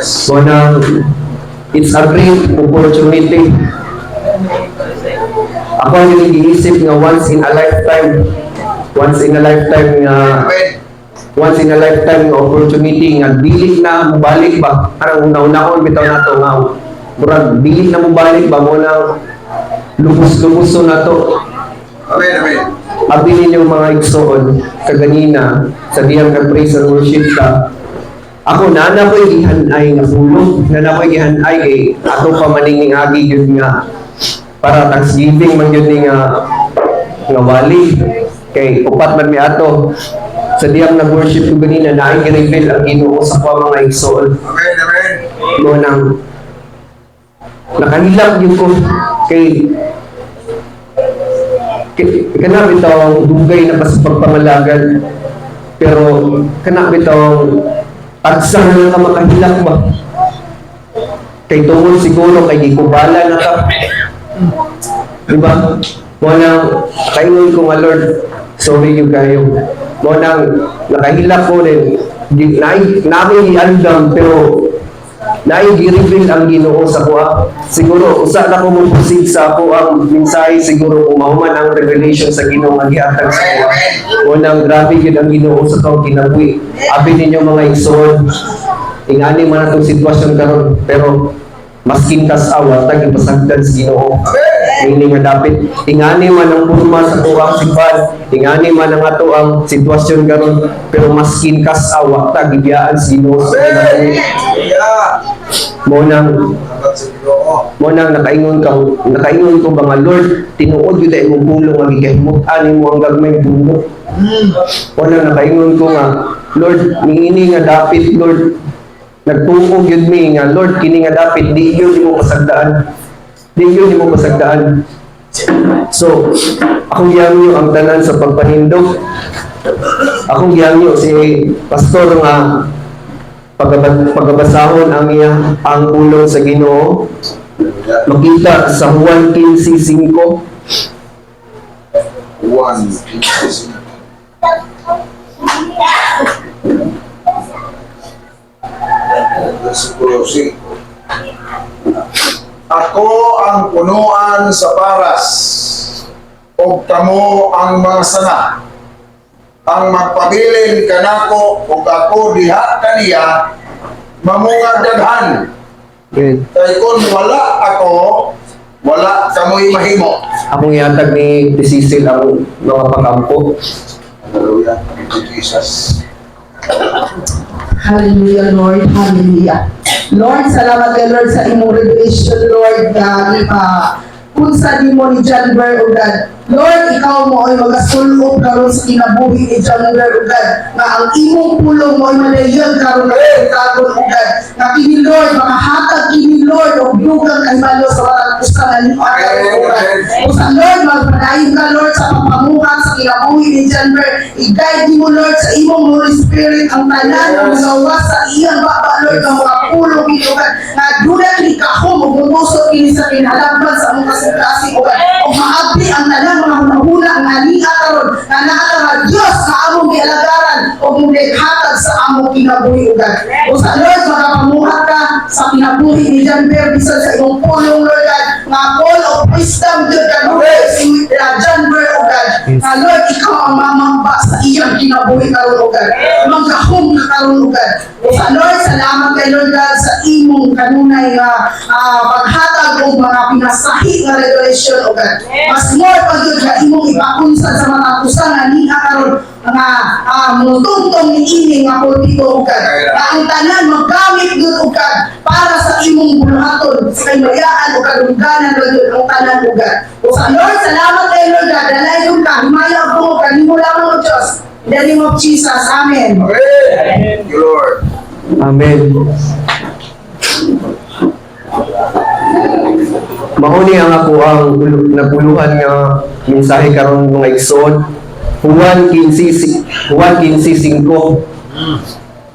So na, it's a great opportunity. Ako ang iniisip nga once in a lifetime nga opportunity nga dili na mubalik ba. Parang una-una bitaw na to nga murag dili na mubalik ba mo na lubos-lubuso na to. Amen. Abi ninyo mga igsoon kaganina sa diyang praise and worship ka. Ako nana ko gihanay nga pulong, nana ko gihanay kay ato pa maninging agi gyud nga para Thanksgiving man gyud ni nga wali kay upat man mi ato sa diyang nag-worship ko ganina na i-reveal ang Ginoo sa mga igsoon. Amen. Mo nang nakanilak yun ko kay kana bitaw dugay na pas pagpamalagan pero kana bitaw agsa na ka makahilak ba kay tungod siguro kay gikubala na ka diba mo nang kaingon ko nga Lord sorry yung kayo mo nang nakahilak ko din namin i-andam pero nai-reveal ang Ginoo sa kuha. Siguro, usa na ko mong proceed sa ako ang mensahe siguro kung mahuman ang revelation sa Ginoo nga gihatag sa kuha. Unang grabe yun ang Ginoo sa kau kinabuhi. Abi ninyo mga igsoon, ingani man atong sitwasyon karon pero maskin kas awa, tag ipasagdan sa Ginoo. Meaning nga dapat ingani man ang burma sa kuha sipan, ingani man ang ato ang sitwasyon karon pero maskin kas awa, tag ibiyaan sa Ginoo sa kinabuhi. Mo nang nakaingon ko ba nga Lord tinuod yun ay mong pulong ang ikahimut-ani mo ang gagmay puno. Mo nang nakaingon ko nga Lord niini nga dapit Lord nagtuog yun mi nga Lord kini nga dapit di yun mo pasagdaan. So akong giangyo ang tanan sa pagpanindog, akong giangyo si pastor nga pagabasahon ang pulong sa Ginoo makita sa Juan 15:5. Ako ang punuan sa paras ug kamo ang mga sana. Ang magpabilin kanako ug ako diha kaniya mamungag daghan. Kay kung wala ako, wala kamoy mahimo. Akong ihatag ni Cecil ang mga pakampo. Hallelujah. Jesus. Hallelujah, Lord. Hallelujah. Lord, salamat kay Lord sa imong revelation, Lord, kung sa di mo ni John Ver, O God. Lord, ikaw mo ay magasulob karon sa kinabuhi ni John Ver, O God, nga ang imong pulong mo ay madayon karon O God. Nga kini Lord, makahatag kini Lord o dugang kahibalo sa watang pustangan ni O God. O sa Lord, magpadayon ka Lord sa papamuhan sa kinabuhi ni John Ver. I-guide mo Lord sa imong Holy Spirit ang tanan ng magawa sa iyang baba Lord ng mga pulong ito God. Na dulat ni kahom o bumusot kini sa kinalabban sa mga kasi O God. O maabdi ang tanan mga hunahuna ang hania karon na naatang Diyos sa among gialagaran o mong hatag sa among kinabuhi O God. O sa Lord, makapamuhat ka sa kinabuhi ni John Ver bisan sa imong pulong Lord God. Nga call of wisdom Lord God. Si John Ver O God. Na Lord, ikaw ang mamamba sa iyang kinabuhi karon O God. Magkahom ka karon O God. O sa Lord, salamat kay Lord God sa imong kanunay nga paghatag o mga pinasahi nga revelation O God. Mas more pag yun ka imong ipakunsan sa mga kusangan ni karon nga mutungtong ni ini nga politiko O God. Na ang tanan maggamit yun O God para sa imong bulahaton sa kamayaan o kalungganan o yun ang tanan O God. O sa Lord, salamat kay Lord God. Dalayon ka, himaya ko, kanimo lamang o Diyos. In the name of Jesus. Amen. Thank you, Lord. Amen. Mahuni ang ako ang napuluhan nga mensahe karon mga igsoon. Juan 15:5.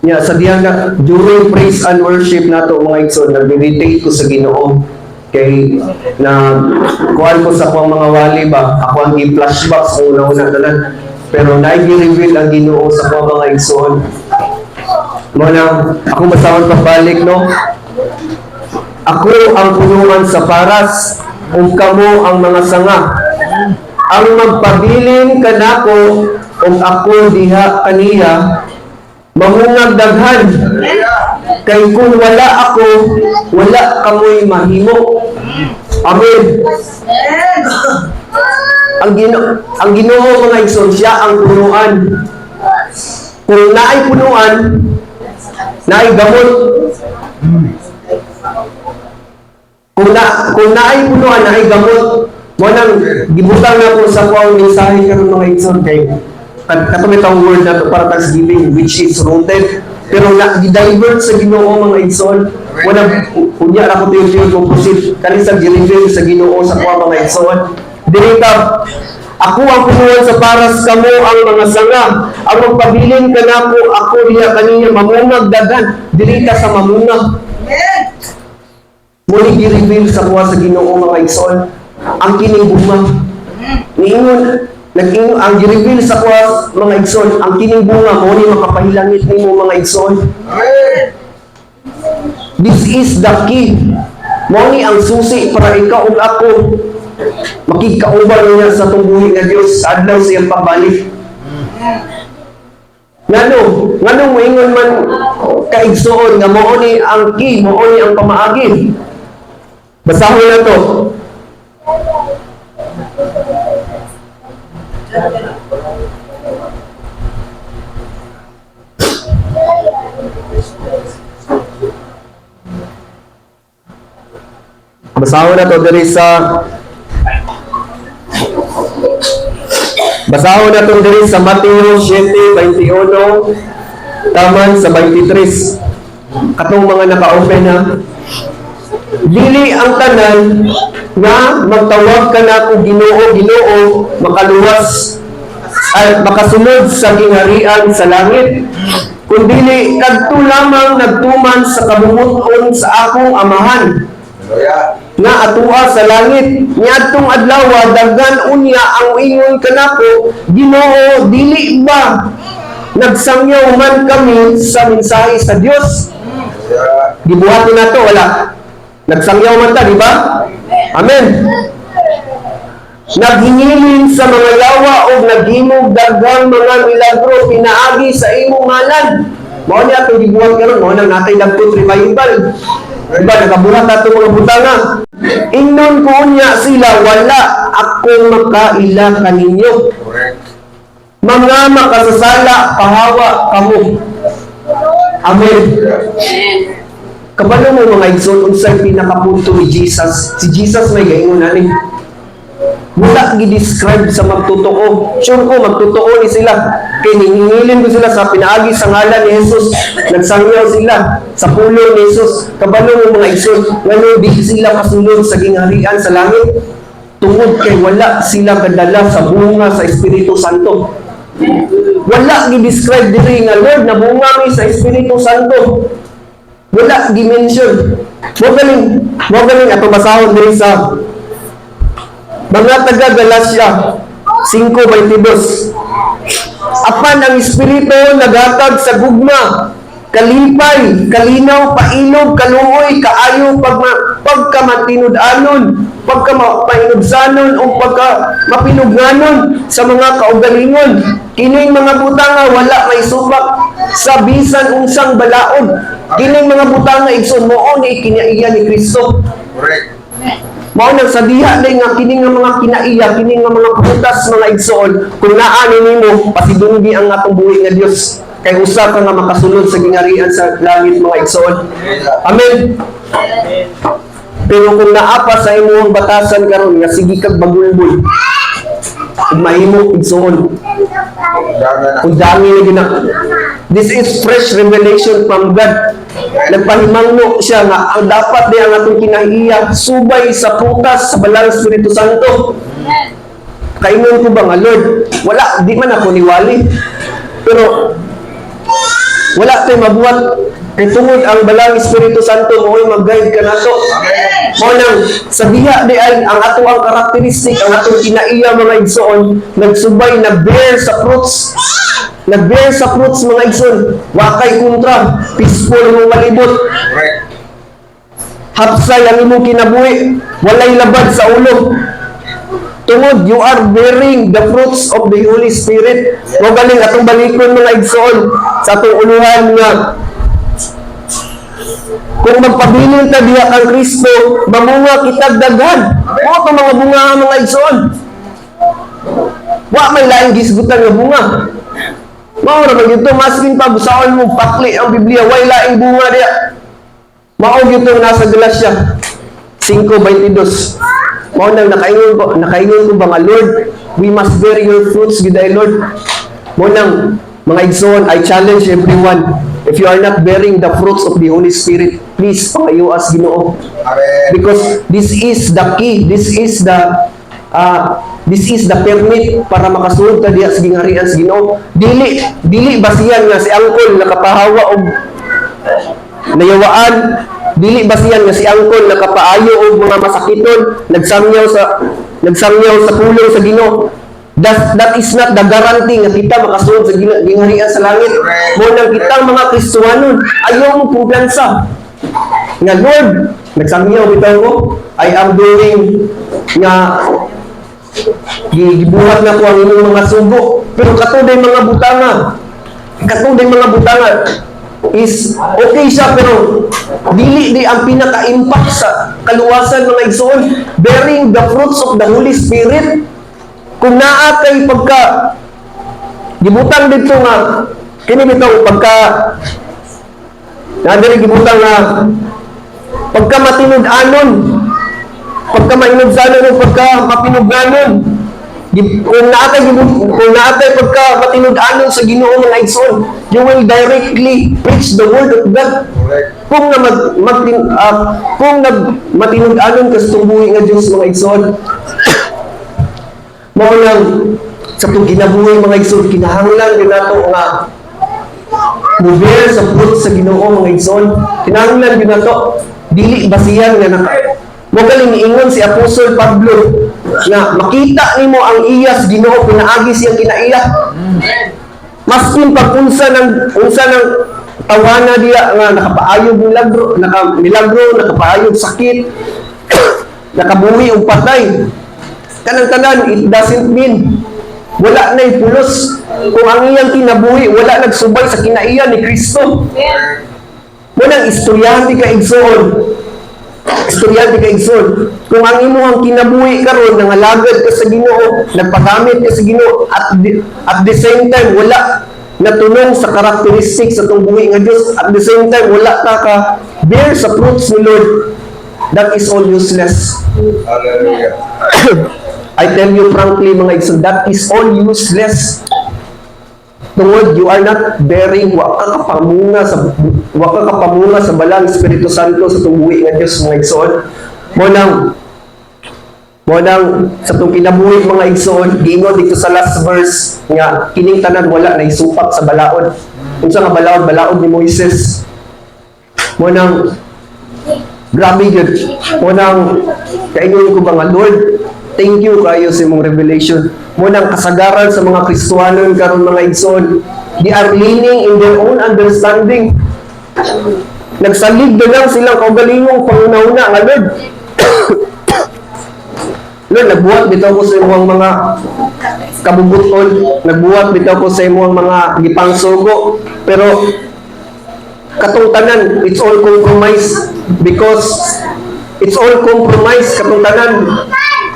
Nya sa diyan nga during praise and worship nato mga igsoon nag-meditate ko sa Ginoo kay na kuan ko sa akong mga wali ba ako ang i-flashback sa una-una tanan pero na-reveal ang Ginoo sa akong mga igsoon Muna, ako basahon pabalik, no? Ako ang punuan sa paras, ug kamo ang mga sanga. Ang magpabilin kanako, ug ako diha kaniya, mamungag daghan. Kay kung wala ako, wala kamoy mahimo. Amen. Ang Ginoo mga igsoon, siya ang punuan. Kung naay punuan, naay gamot. Kung naay punuan, naay gamot. Mo nang gibutang na po sa kuang mensahe karon mga igsoon kay katong itong word na to para thanksgiving which is rooted pero na-divert sa Ginoo mga igsoon. Wala unya ra ko tiyo kung proceed kani sa gi-reveal sa Ginoo sa kuang mga igsoon. Dirita, ako ang punuan sa paras, kamo ang mga sanga. Ang magpabilin kanako, ako diha kaniya mamungag daghan. Dirita sa mamungag. Muli gi-reveal sa kuha sa Ginoo mga igsoon. Ang kining bunga. Niingon, ang gi-reveal sa kuha mga igsoon, ang kining bunga mo ni makapahilangit nimo mga igsoon. This is the key. Mo ni ang susi para ikaw ug ako makikauban niya sa tungbuhi nga Dios sa adlaw sa iyang pagbalik. Ngano moingon man kaigsoon nga mao ni ang key, mao ni ang pamaagi. Basahon na to. Basahon na to diri sa Mateo 7:21 taman sa 23. Katong mga naka-open na dili ang tanan nga magtawag ka na kung Ginoo, Ginoo, makaluwas at makasunod sa gingharian sa langit. Kundi kadto lamang nagtuman sa kabunguton sa akong amahan nga atua sa langit. Niadtong adlaw daghan unya ang ingon kanako, Ginoo, dili ba nagsangyaw man kami sa mensahe sa Dios? Gibuhaton nato wala. Nagsangyaw man ta, di ba? Amen. Naghingilin sa mga yawa o naghimog daghang mga milagro pinaagi sa imong ngalan. Mao ni atong gibuhat karon, mao nang natay dagkon revival. Diba, nakabuhat nato mga butanga. Ingnon ko unya sila, wala akong makaila kaninyo. Mga makasasala, kahawa kamo. Amen. Kabalo mo mga igsoon, unsay pinakapunto ni Jesus. Si Jesus may gaingon ani. Wala gi-describe sa magtotoo. Sure ko magtotoo ni sila. Kay ningingilin ko sila sa pinaagi sa ngalan ni Jesus. Nagsangyaw sila sa pulong ni Jesus. Kabalo mo mga igsoon, ngano di sila kasunod sa gingharian sa langit? Tungod kay wala sila kadala sa bunga sa Espiritu Santo. Wala gi-describe diri nga Lord na bunga mi sa Espiritu Santo. Wala gi-mention. Mo galing ato basahon diri sa mga taga Galacia 5:22. Apan ang Espiritu naghatag sa gugma, kalipay, kalinaw, pailog, kaluoy, kaayo, pagkamatinud-anon, pagkamapainubsanon, o pagkamapinugnanon sa mga kaugalingon. Kining mga butanga wala may subak sa bisan unsang balaod. Kining mga butanga igsoon mo ni kinaiya ni Kristo. Correct. Mao nang sa diha day nga kining nga mga kinaiya, kining nga mga putas mga igsoon, kung naani nimo pasidunggi ang atong buhi nga Dios. Kay usa ka nga makasulod sa gingharian sa langit mga igsoon. Amen. Pero kung naapa sa imong batasan karon nga sige kag bagulbol, ug mahimo igsoon. Kung dami na gina. This is fresh revelation from God. Nagpahimangno siya nga ang dapat di ang atong kinahiya subay sa putas sa balang Espiritu Santo. Kaingon ko ba nga Lord, wala di man ako niwali. Pero wala tayo mabuhat Kay tungod ang balang Espiritu Santo mo'y mag-guide ka nato. Amen. Mo nang sa diha di ay ang ato ang karakteristik, ang atong kinaiya mga igsoon, nagsubay, nag-bear sa fruits. Nag-bear sa fruits mga igsoon. Wakay kontra, peaceful mo malibot. Correct. Hapsay ang imong kinabuhi, walay labad sa ulo. Tungod, you are bearing the fruits of the Holy Spirit. Mo galing atong balikon mga igsoon sa atong uluhan nga kung magpabilin ta diha kang Kristo, mamunga kitag daghan. Mo to mga bunga mga igsoon. Wa may laing gisgutan nga bunga. Mao ra man ito, maskin pa busaon mo pakli ang Biblia, way laing bunga diha. Mao gyud nasa Galacia 5:22. Mao nang nakaingon ko ba nga, Lord, we must bear your fruits with thy Lord. Mo nang mga igsoon, I challenge everyone, if you are not bearing the fruits of the Holy Spirit, please pangayo as Ginoo. Amen. Because this is the key, this is the permit para makasulod ta diha sa gingharian sa Ginoo. Dili basihan nga si angkol nakapahawa og nayawaan, dili basihan nga si angkol nakapaayo og mga masakiton, nagsamyaw sa pulong sa Ginoo. That is not the guarantee nga kita makasulod sa gingharian sa langit. Mo nang kitang mga Kristiyanon, ayaw mo kumpiyansa nga, Lord, nagsamyaw bitaw ko, I am doing nga gibuhat na ko ang inyong mga sugo, pero katuday mga butanga is okay siya, pero dili di ang pinaka-impact sa kaluwasan mga igsoon, bearing the fruits of the Holy Spirit. Kung naatay pagka gibutang dito nga kini bitaw pagka nadiri gibutang nga pagka matinud-anon, pagka mainubsanon o pagka mapinugnanon, kung naatay pagka matinud-anon sa Ginoo mga igsoon, you will directly preach the word of God. Correct. Kung matinud-anon ka sa tumbuhi nga Diyos mga igsoon, mao lang sa itong kinabuhi mga igsoon, kinahanglan din nato nga mover sa fruit sa Ginoo mga igsoon. Kinahanglan din nato dili basihan nga mo galing ingon si Apostol Pablo nga makita nimo ang iyas Ginoo pinaagi siyang kinaiya. Maskin pag unsa ng tawana diya nga nakapaayog milagro, nakapaayog sakit, nakabuhi og patay. Kanang-tanan, it doesn't mean wala na pulos. Kung ang iyang kinabuhi, wala nagsubay sa kinaiya ni Kristo. Munang istoryante ka igsoon. Kung ang imuhang kinabuhi karon nangalagad ka sa Ginoo, nagpagamit ka sa Ginoo, at the same time, wala natulong sa karakteristik sa itong buhi nga Diyos, at the same time, wala ka bear sa fruits ni Lord, that is all useless. Hallelujah. I tell you frankly mga igsoon, that is all useless. Tungod, you are not bearing, wa ka kapamunga sa balang Espiritu Santo sa tungbuhi nga Diyos mga igsoon. Mo nang sa itong kinabuhi mga igsoon, giingon dito sa last verse nga kining tanan wala na isupak sa balaod. Unsa nga balaod ni Moises. Mo nang grabe yun. Mo nang kaingon ko ba nga, Lord, thank you kayo sa imong revelation. Munang kasagaran sa mga Kristiyanon karon mga igsoon, they are leaning in their own understanding. Nagsalig na lang silang kaugalingong panguna-una nga, Lord. Lord, nagbuhat bitaw ko sa imong mga kabubuton, nagbuhat bitaw ko sa imong mga gipangsugo, pero katong tanan, it's all compromise because it's all compromise katong tanan.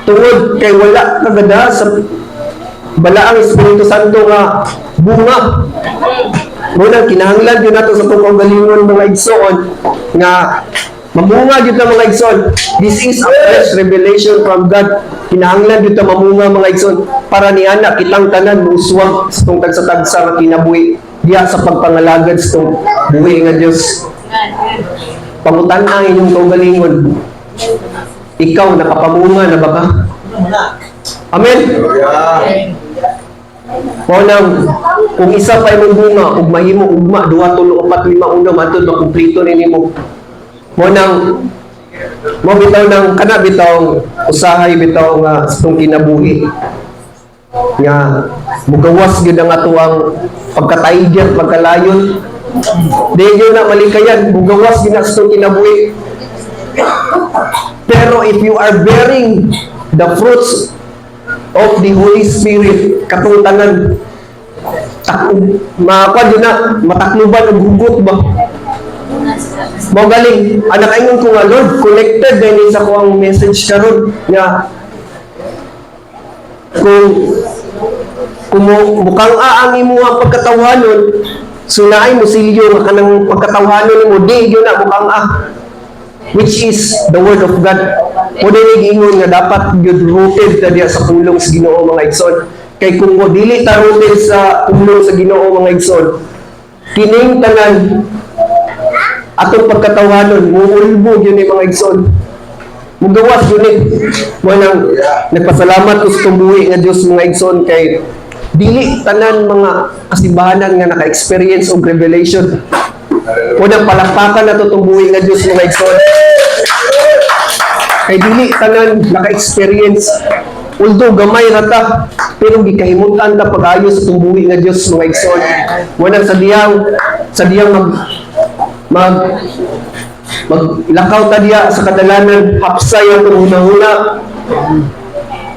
Tungod kay wala kagada sa balaang Espiritu Santo nga bunga. Muna kinahanglan yun nato sa pagkagalingon mga igsoon nga mamunga yun na mga igsoon. This is a fresh revelation from God. Kinahanglan yun na mamunga mga igsoon para ni anak kitang tanan muswag sa itong tagsa-tagsa nga kinabuhi diya sa pagpangalagad sa itong buhi nga Diyos. Pangutan ang inyong kaugalingon. Ikaw nakapamunga na ba ka? Amen? Hallelujah. Mo nang kung isa pa imong bunga ug mahimo ugma 2 3 4 5 6 matod makumpleto ni nimo. Mo nang mo bitaw ng kana bitaw usahay bitaw nga itong kinabuhi nga mugawas gyud ang ato ang pagka-tiger, pagkalayon. Di gyud na malikayan, mugawas gyud na sa itong kinabuhi. Pero if you are bearing the fruits of the Holy Spirit, katungtanan, matakluban og hugot ba? Mao galing, anak ingon ko nga Lord, connected din sa ko ang message karon nga kung mukhang ang imuha pagkatawhanon, sunaay mo silyo nga kanang pagkatawhanon mo, di yun na mukhang which is the word of God. O din ingon nga dapat yun rooted na diya sa pulong sa Ginoo mga igsoon. Kay kung mo dili ta rooted sa pulong sa Ginoo mga igsoon, kining tanan atong pagkatawhanon muulbog yun mga igsoon. Mugawas yun mo nang nagpasalamat ko sa tumbuhi nga Dios mga igsoon kay dili tanan mga kasibahanan nga naka-experience og revelation. Unang palakpakan na to tumbuhi nga Dios mga igsoon. Kay dili tanan naka-experience, although gamay ra ta, pero gikahimutan ta pag-ayo sa tumbuhi nga Dios mga igsoon. Muna sa diyang maglakaw ta diya sa kadalanan, hapsay ang una-una,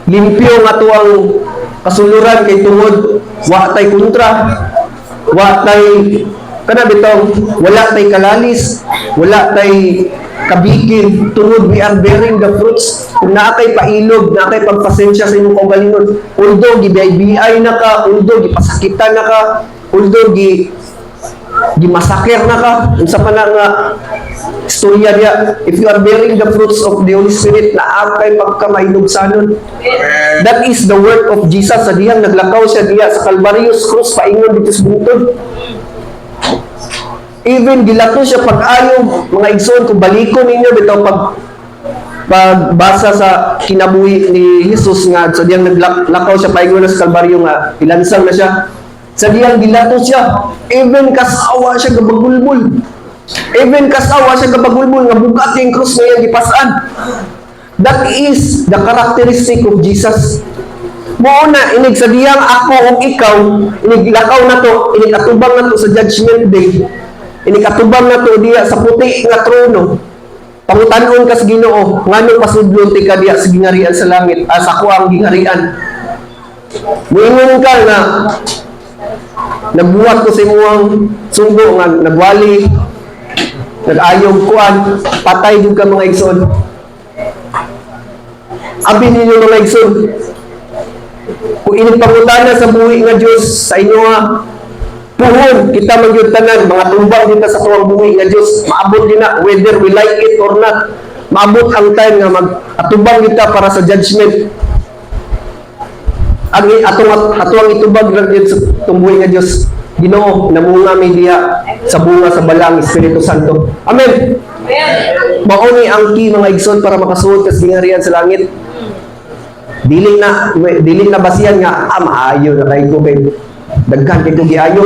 limpyo nga to ang kasuluran kay tungod wa tay kontra, wa tay kana bitaw, wala tay kalalis, wala tay kabigin, tungod we are bearing the fruits. Kung naa kay pailog, naa kay pagpasensya sa imong kaugalingon, although gibiyay-biyay na ka, although gipasakitan na ka, although gimasaker na ka, unsa pa na nga istorya diya, if you are bearing the fruits of the Holy Spirit, naa kay pagkamailogsanon. That is the work of Jesus. Sa diyang naglakaw siya diya sa Calvarius Cross, paingon dito sa bungtod. Even gilato siya pag-ayo mga igsoon, kung balikon ninyo bitaw pagbasa sa kinabuhi ni Jesus nga sa diyang naglakaw siya paingon na sa Kalbaryo nga ilansang na siya. Sa diyang gilato siya, even kasawa siya gabagulbul. Even kasawa siya gabagulbul nga bugat yung krus na yan gipasaan. That is the characteristic of Jesus. Moona, inig sa diyang ako o ikaw, inig lakaw na to, inig atubang na to sa judgment day, inig atubang na to diya sa puti nga trono, pangutanon ka sa Ginoo, ngano pasudlon ti ka diya sa gingarian sa langit, sa kuang gingarian. Muingon ka na, nagbuhat ko sa imuang sunggo nga nagwali, nag-ayog kuan, patay jud ka mga igsoon. Abi ninyo mga igsoon, kung inipangutana sa buhi nga Diyos sa inyo nga puhon, kita magyud tanan, mga tumbang dito sa tuwang buhi nga Diyos, maabot din na, whether we like it or not, maabot ang time nga mag-atubang kita para sa judgment. Atong itubag lang din sa tumbuhi nga Diyos, Ginoo, namunga may diya sa bunga sa balang Espiritu Santo. Amen. Mauni ang key mga igsoon para makasuod ka sa gingarian sa langit. Dili na basihan nga maayo na kay ko kay daghan kay ko giayo.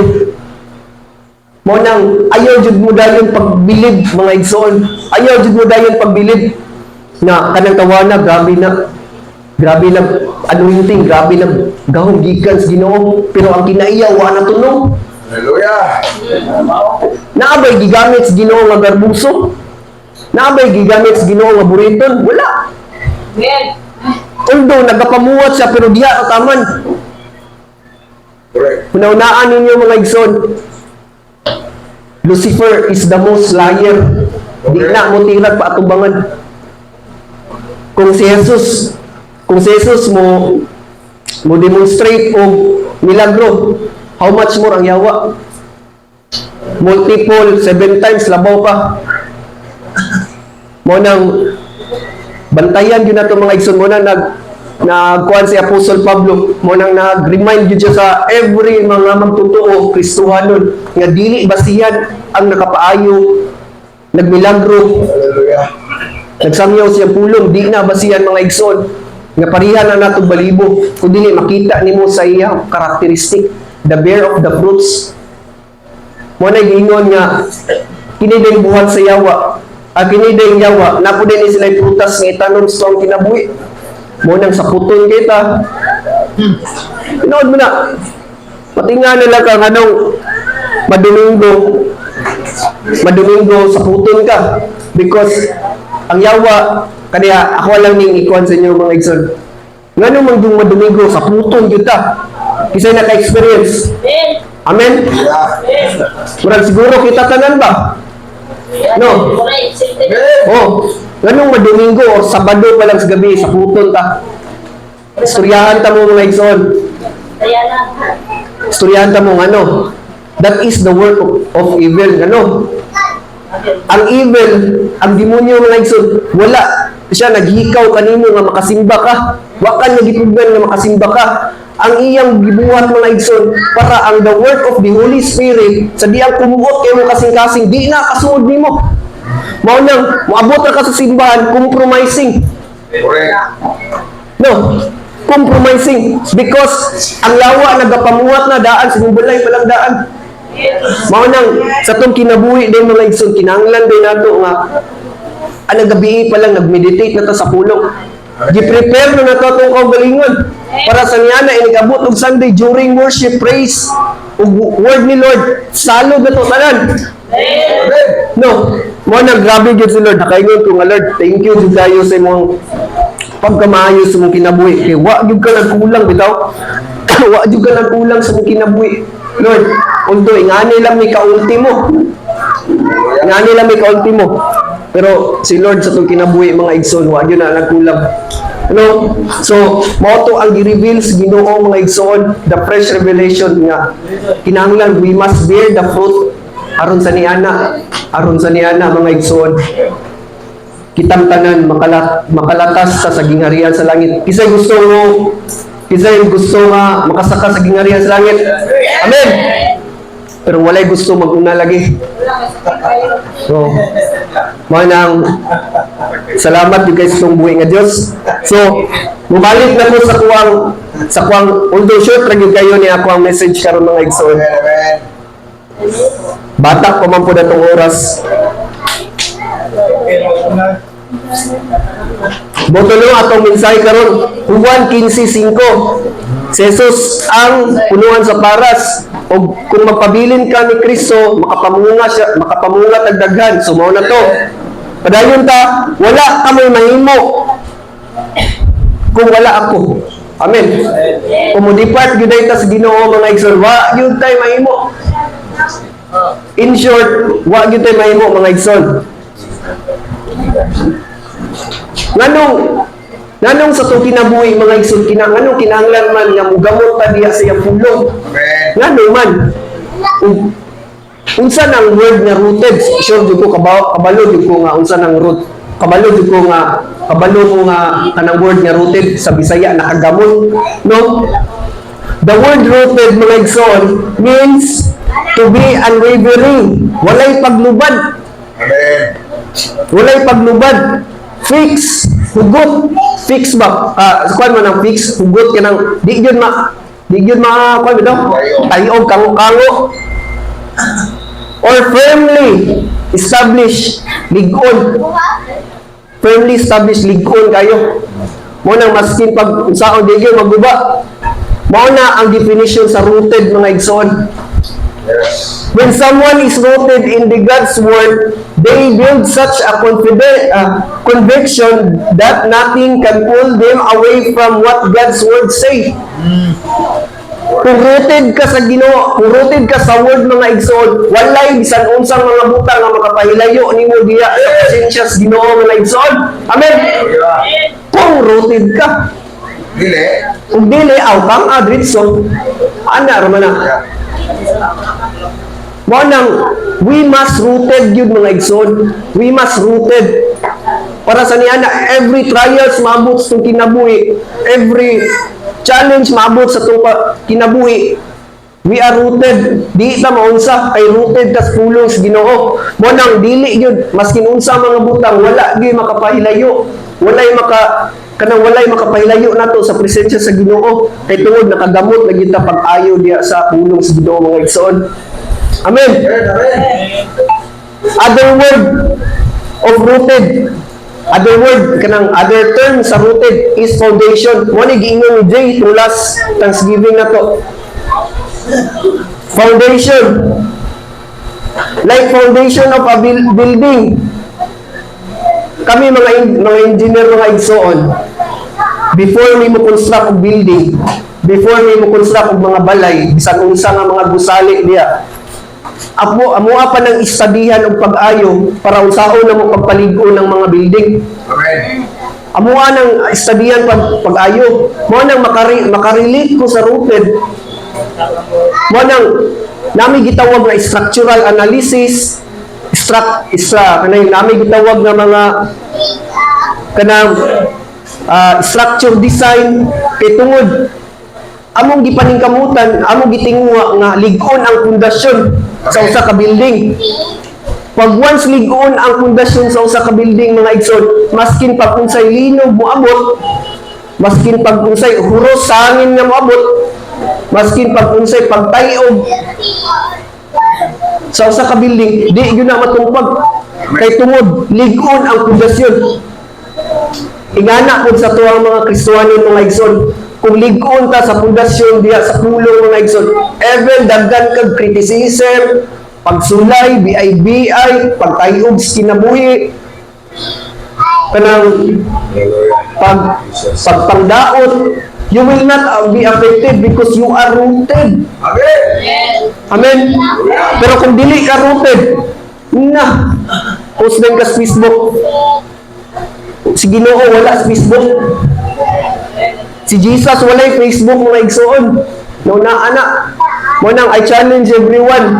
Mo nang ayaw jud mo dayon pagbilib mga igsoon. Ayaw jud mo dayon pagbilib na kanang tawana grabe na anointing, grabe na gahom gikan sa Ginoo, pero ang kinaiya wa na tunog. Hallelujah. Naabay gigamit sa Ginoo nga garbuso. Naabay gigamit sa Ginoo nga buriton, wala. Amen. Although nagapamuwat siya pero diya taman. Correct. Unaunaan ninyo mga igsoon. Lucifer is the most liar. Di na mo tirag pa atubangan. Kung si Jesus mo demonstrate o milagro, how much more ang yawa? Multiple, 7 times labaw pa. Mo nang bantayan yun na ito mga igsoon mo na nagkuhan si Apostol Pablo mo nang nag-remind yun siya sa every mga magtotoo Kristohanon nga dili basihan ang nakapaayo nagmilagro Hallelujah. nagsangyaw siya pulong di na basihan mga igsoon nga parihan na natong balibo kung dili makita nimo sa iyang karakteristik, the bear of the fruits. Mo na giingon nga kini din buhat sa yawa, kini din yawa na po din sila prutas nga itanom sa kinabuhi. Mo nang sa puton kita. Tinood mo na. Patinga nila ka anong madomingo sa puton ka because ang yawa kaya ako lang ning ikuan sa inyo mga igsoon. Ngano man dung madomingo sa puton kita. Kisay naka-experience. Amen. Murag siguro kita tanan ba? No. Oh, nganong madomingo o Sabado pa lang sa gabi sa puton ta. Istoryahan ta mo mga igsoon. Istoryahan ta mo ano. That is the work of evil. Ano? Ang evil, ang demonyo mga igsoon, wala siya naghikaw kanimo nga makasimba ka. Wa ka nagipugnan nga makasimba ka. Ang iyang gibuhat mga igsoon para ang the work of the Holy Spirit sa diyang kumuot kay mo kasing-kasing di na kasuod nimo. Mao nang moabot ka sa simbahan compromising. Correct. No, compromising because ang yawa nagapamuhat na daan sa balay palang daan. Mao nang sa tong kinabuhi din mga igsoon kinahanglan din nato nga ang gabi pa lang nag-meditate na ta sa pulong. Gi-prepare na nato atong kaugalingon para sa niya na inigabot og Sunday during worship praise ug word ni Lord salud na to tanan. No, mo nang grabe gyud si Lord nakaingon ko nga Lord thank you jud kayo sa imong pagkamaayo sa imong kinabuhi kay wa gyud ka nagkulang bitaw. Wa gyud ka nagkulang sa imong kinabuhi Lord. Although ingani lang may kaultimo. Ingani lang may kaultimo. Pero si Lord sa itong kinabuhi mga igsoon, wa yun na nagkulang. Ano? So, mao to ang i-reveal sa Ginoo mga igsoon, the fresh revelation nga. Kinahanglan, we must bear the fruit aron sa niana mga igsoon. Kitang tanan makalatas sa gingharian sa langit. Kisay gusto nga makasaka sa gingharian sa langit. Amen. Pero walay gusto mag-una lagi. So, manang salamat yung guys itong buhay nga Diyos. So, mabalik na po sa kuwang although short lang yung kayo ni ako ang message karon mga igsoon. Batak pa man po na itong oras. Botulo atong mensahe karon Juan 15:5. Si Jesus ang punuan sa paras o kung magpabilin ka ni Kristo makapamunga tagdaghan. So mao na to. Padayon ta wala ka may mahimo kung wala ako. Amen. Kung mo-depart gyud ta sa Ginoo mga igsoon, wa gyud tay mahimo. In short, wa gyud tay mahimo mga igsoon. Nganong sa itong kinabuhi mga igsoon, nganong kinahanglan man nga mugamot ta diha sa iyang pulong. Nganong man, unsa nang word nga rooted, sure jud ko kabalo jud ko nga unsa nang root. Kabalo jud ko nga mo nga kanang word nga rooted sa Bisaya nakagamot, no? The word rooted mga igsoon means to be unwavering, walay paglubad. Amen. Walay paglubad. Fix, hugot, fix ba? Kuan man ang fix, hugot kanang di gyud kuan bitaw. Tayo kango-kango. Or firmly establish, lig-on. Firmly establish, lig-on kayo. Mo nang maskin pag unsaon di gyud maguba. Mao na ang definition sa rooted mga igsoon. Yes. When someone is rooted in the God's word, they build such a conviction that nothing can pull them away from what God's word say. Kung rooted ka sa Ginoo, kung rooted ka sa word mga igsoon, walay bisan unsang mga butang nga makapahilayo nimo diha sa presensya sa Ginoo mga igsoon. Amen. Kung rooted ka. Dili. Kung dili aw kang adritso, ana ra man na. Mo nang we must rooted yun mga igsoon. We must rooted. Para sa niya na every trials maabot sa itong kinabuhi, every challenge maabot sa itong kinabuhi, we are rooted. Di ta maunsa ay rooted tas pulong sa Ginoo. Mo nang dili yun maskin unsa mga butang wala gyud makapahilayo. Walay kanang walay makapahilayo nato sa presensya sa Ginoo kay tungod nakagamot na kita pag-ayo diya sa pulong sa Ginoo mga igsoon. Amen. Other word of rooted, other word kanang other term sa rooted is foundation. Mo ni giingon ni Jay to last Thanksgiving na to. Foundation, like foundation of a building. Kami mga engineer, mga igsoon, before may mo construct og building, before may mo construct og mga balay, bisan unsa nga mga gusali diya, amoa pa nang istadihan og pag-ayo para unsaon na mo pagpaligo ng mga building. Amen. Amoa nang istadihan pag-ayo, mo nang makarelate ko sa rooted, mo nang nami gitawag na structural analysis, kanang gitawag nga mga kanang structure design kay tungod among gipaningkamutan, among gitingwa nga lig-on ang pundasyon sa usa ka building. Pag once lig-on ang pundasyon sa usa ka building mga igsoon, maskin pag unsay linog moabot, maskin pag unsay huros sa hangin nga moabot, maskin pag unsay pagtayog sa usa ka building, di gyud na matungpag kay tungod lig-on ang pundasyon. Ingana pud sa tuwang mga Kristiyanon mga igsoon, kung lig-on ta sa pundasyon diha sa pulong mga igsoon, even daghan kag criticism, pagsulay, BI, pagtayog sa kinabuhi, kanang pagpangdaot, you will not be affected because you are rooted. Amen. Amen. Pero kung dili ka rooted, na, post lang ka sa Facebook. Si Ginoo wala sa Facebook. Si Jesus walay Facebook mga igsoon. No na ana. Mo nang I challenge everyone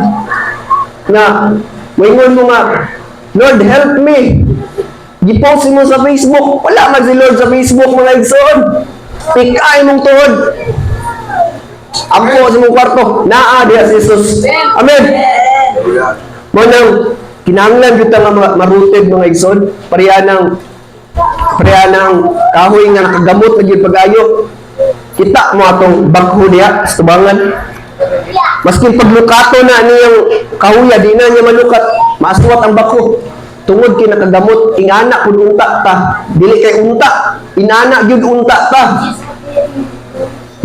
na moingon mo nga, Lord help me. Gipost mo sa Facebook. Wala man si Lord sa Facebook mga igsoon. Pikay mong tuhod. Ampo sa mong kwarto. Naa diya si Jesus. Amen. Mo nang kinahanglan gyud ta nga maruted mga igsoon. Pareha ng kahoy nga nakagamot na gyud pag-ayo. Kita mo atong bagho diya sa tubangan. Maskin paglukato na niyang kahuya, di na niya malukat, maaswat ang bako. Tungod kay nakagamot, ingana pud unta ta. Dili kay unta, inana gyud unta ta.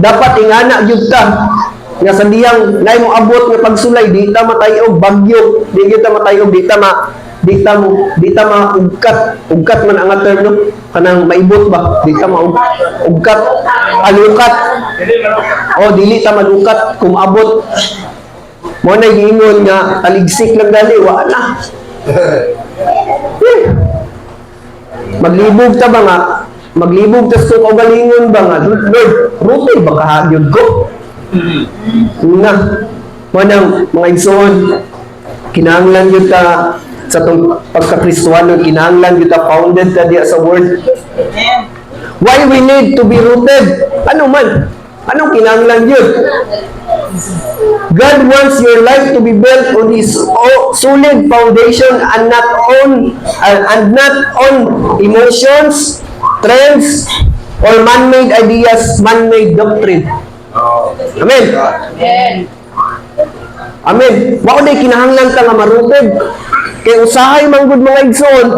Dapat ingana gyud ta. Nga sa diyang nay mo abot nga pagsulay, di ta matayog bagyo, di gyud ta matayog, di ta ugkat man ang term no, kanang maibot ba, di ta ugkat, alukat. O dili ta malukat kung abot. Mo na giingon nga taligsik lang dali, wa na. Maglibog ta ba nga? Maglibog ta sa kaugalingon ba nga? Lord, rutay ba kahagyod ko? Nga, mo nang mga igsoon, kinahanglan yun ta sa itong pagka-Kristuano, kinahanglan yun ta founded ta diya sa word. Why we need to be rooted? Ano man? Anong kinahanglan yun? God wants your life to be built on His solid foundation and not on emotions, trends, or man-made ideas, man-made doctrine. Amen. Amen. Wa day kinahanglan ka nga maruted. Kay usahay manggod mga igsoon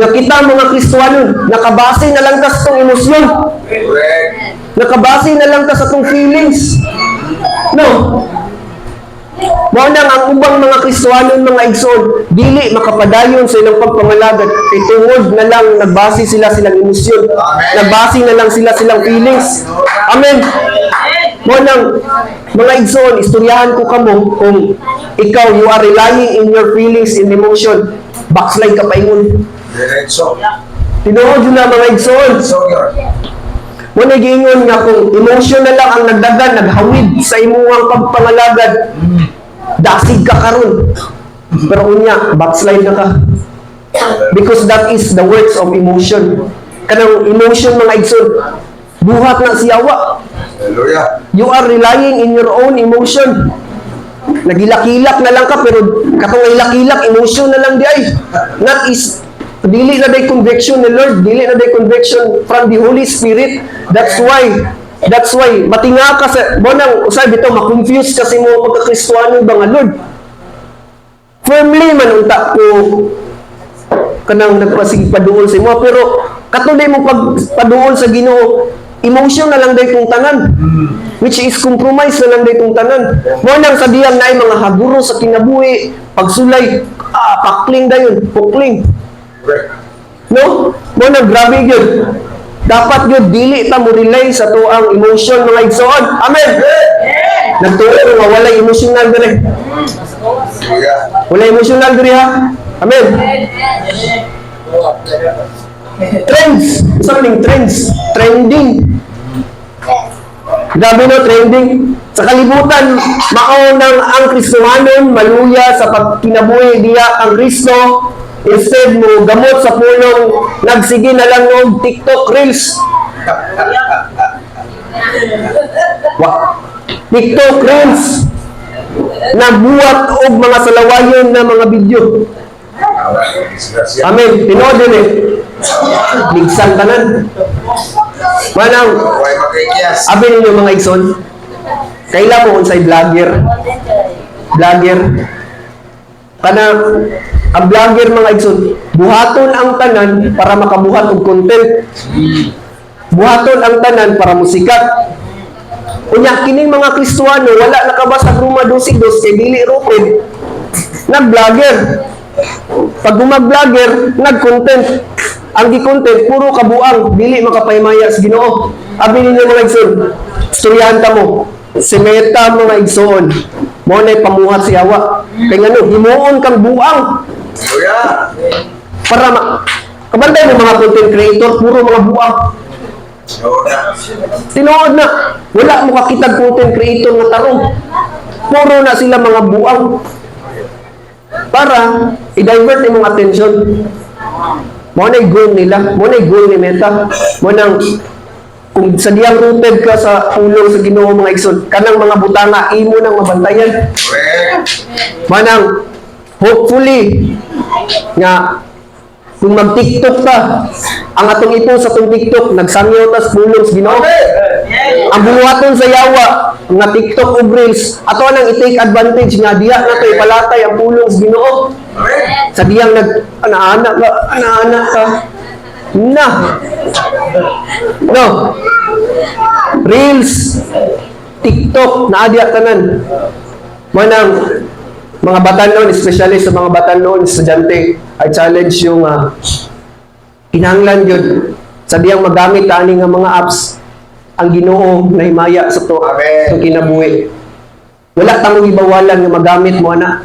nga kita mga Kristiyanon nakabase na lang ta sa tong emosyon. Correct. Nakabase na lang ta sa tong feelings. No. Mao nang ang ubang mga Kristiyanon mga igsoon dili makapadayon sa ilang pagpangalagad kay tungod na lang nagbase sila silang emosyon. Nagbase na lang sila silang feelings. Amen. Mo nang mga igsoon, istoryahan ko kamo kung ikaw you are relying in your feelings and emotion, backslide ka pa ingon. Diretso. Tinuod yun na mga igsoon. So yun. Mo nagingon nga kung emotion na lang ang nagdagan, naghawid sa imuhang pagpangalagad, dasig ka karon. Pero unya, backslide na ka. Because that is the works of emotion. Kanang emotion mga igsoon, buhat na siyawa. Hallelujah. You are relying in your own emotion. Nagilakilak na lang ka, pero katong ilakilak, emotion na lang di ay. dili na day conviction ni Lord, dili na day conviction from the Holy Spirit. That's why matinga ka sa mo nang usay bitaw ma-confuse kasi mo pagka-Kristiyano ba nga Lord. Firmly man unta ko kanang nagpasigpaduol sa imo, pero katuloy mo pagpaduol sa Ginoo, emotion na lang day kong tanan, which is compromise na lang day kong tanan. Mo nang sa diyang naay mga haguro sa kinabuhi, pagsulay, pakling dayon, pukling. Correct. No? Mo nang grabe yun. Dapat yun, dili ta mo rely sa tuang emotion mga igsoon. Amen! Nagtuo nga walay emotional dire. Hallelujah. Wala emotional dire ha? Amen! Trends! Isa maning trends. Trending. Grabe no, trending. Sa kalibutan, maunang ang Kristohanon maluya sa pagkinabuhi diya ang Kristo. Instead mo gamot sa pulong, nagsige na lang ng TikTok Reels. TikTok Reels. Nagbuhat og mga salawayon na mga video. Disgrasya. Amen. Tinood din eh. Ligsan tanan. Manang, Huwag makikias. abi ninyo mga igsoon, kaila mo unsay vlogger. Kana ang vlogger mga igsoon, buhaton ang tanan para makabuhat og content. Buhaton ang tanan para musikat. Unya kining mga Kristiyano wala nakabasa Roma 12:2 kay dili rupid. Nag-vlogger. Pag gumag-vlogger, nag-content. Ang gi-content puro kabuang, dili makapahimaya sa Ginoo. Abi ninyo mga igsoon, istoryahan ta mo. Si Meta mga igsoon, mo na pamuhat si Hawa. Kay ngano, himuon kang buang Hallelujah. para kabantay mo mga content creator, puro mga buang. Yoda. Tinuod na, wala mo kakitag content creator na tarong. Puro na sila mga buang. Para i-divert imong attention. Mo na goal nila, mo na goal ni Meta. Mo nang kung sa diyang rooted ka sa pulong sa Ginoo mga igsoon, kanang mga butanga imo nang mabantayan. Correct. Manang hopefully nga kung mag-TikTok ka, ang atong ipo sa tong TikTok nagsangyaw tas pulong sa Ginoo. Ang buhaton sa yawa nga TikTok o Reels, ato nang i-take advantage nga diha na to'y palatay ang pulong sa Ginoo. Correct. Sa diyang ana-ana ka. Na. No. Reels, TikTok, naadya tanan. Manang mga batanon, especially sa mga batanon, estudyante, I challenge yung kinahanglan yun sa diyang magamit ani nga mga apps ang Ginoo na himaya sa to Amen. sa kinabuhi. Wala tang ibawalan nga magamit mo ana.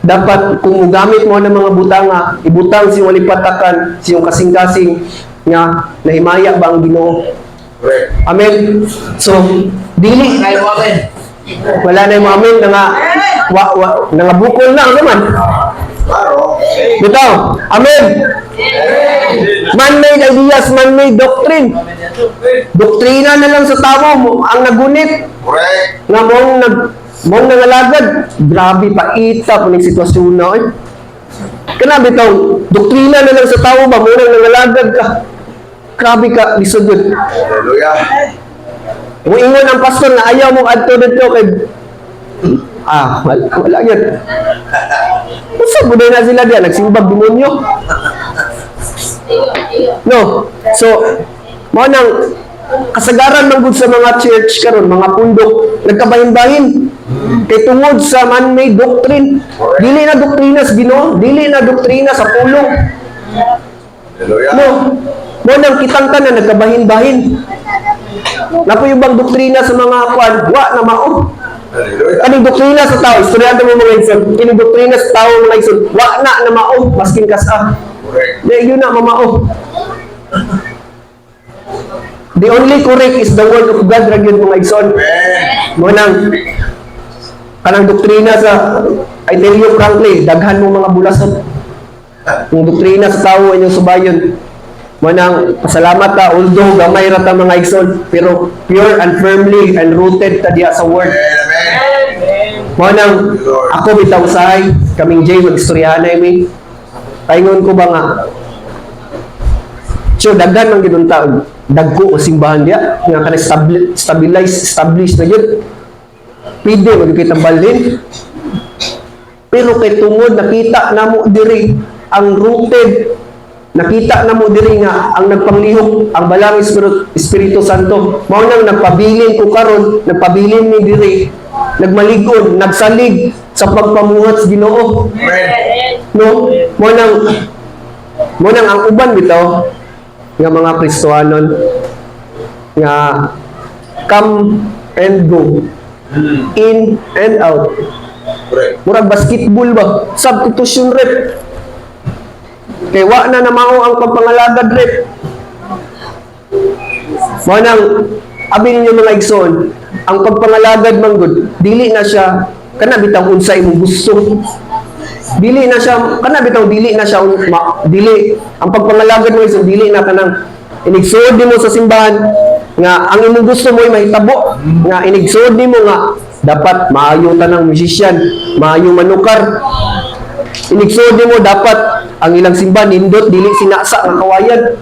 Dapat kung gamit mo ng mga butanga, ibutang siyong walipatakan, siyong kasing-kasing nga nahimaya ba ang Ginoo. Correct. Amen. So, dili wala na yung amen nga bukol na naman. Claro. Bitaw. Amen. Man-made ideas, man-made doctrine. Doktrina na lang sa tao ang nagunit Correct. nga mong nangalagad. Grabe paita po ng sitwasyon na eh. Kana bitaw, doktrina na lang sa tao ba mo nang nangalagad ka. Grabe ka, lisod yun. Hallelujah. Muingon ang pastor na ayaw mong adto dito kay wala yan. Basta buday na sila diyan, nagsimbag demonyo. No. So, mo nang kasagaran man gud sa mga church karon, mga pundok, nagkabahin-bahin. Kay tungod sa man-made doctrine. Dili na doktrina sa Ginoo, dili na doktrina sa pulong. Hallelujah. No. Mo nang kitang tanan nagkabahin-bahin. Napo yung bang doktrina sa mga kwan, wa na mao. Hallelujah. Kaning doktrina sa tao, istoryado mo mga igsoon. Kaning doktrina sa tao mga igsoon, wa na mao, maskin kas Correct. Di yun na mamao. The only correct is the word of God ra gyud mga igsoon. Amen. Mo nang kanang doktrina sa I tell you frankly, daghan mo mga bulasot. Yung doktrina sa tao inyong subayon. Manang pasalamat ta, although gamay ra ta mga igsoon, pero pure and firmly and rooted ta diya sa word. Amen. Mo nang ako bitaw usahay, kaming Jay mag-istoryahanay mi. Paingon ko ba nga, so daghan man gid taon, dagko o simbahan dia nga kana establish na gyud. Pwede mo kita balhin. Pero kay tungod nakita namo diri ang rooted, nakita namo diri nga ang nagpanglihok ang balang Espiritu Santo. Mao nang nagpabilin ko karon, nagpabilin ni diri, nagmalig-on, nagsalig sa pagpamuhat sa Ginoo. No, mo nang ang uban bitaw nga mga Kristohanon nga come and go, in and out. Correct. Murag basketball ba? Substitution rep. Kay wa na namao ang pagpangalagad rep. Mo nang abi ninyo mga igsoon, ang pagpangalagad manggod, dili na siya kana bitaw unsa imong gusto. Dili na siya kana bitaw dili na siya dili ang pagpangalagad mo igsoon dili na kanang inigsood nimo sa simbahan nga ang imong gusto mo ay mahitabo nga inigsood nimo nga dapat maayo tanang musician, maayo manukar. Inigsood nimo dapat ang ilang simbahan nindot dili sinasa nga kawayan.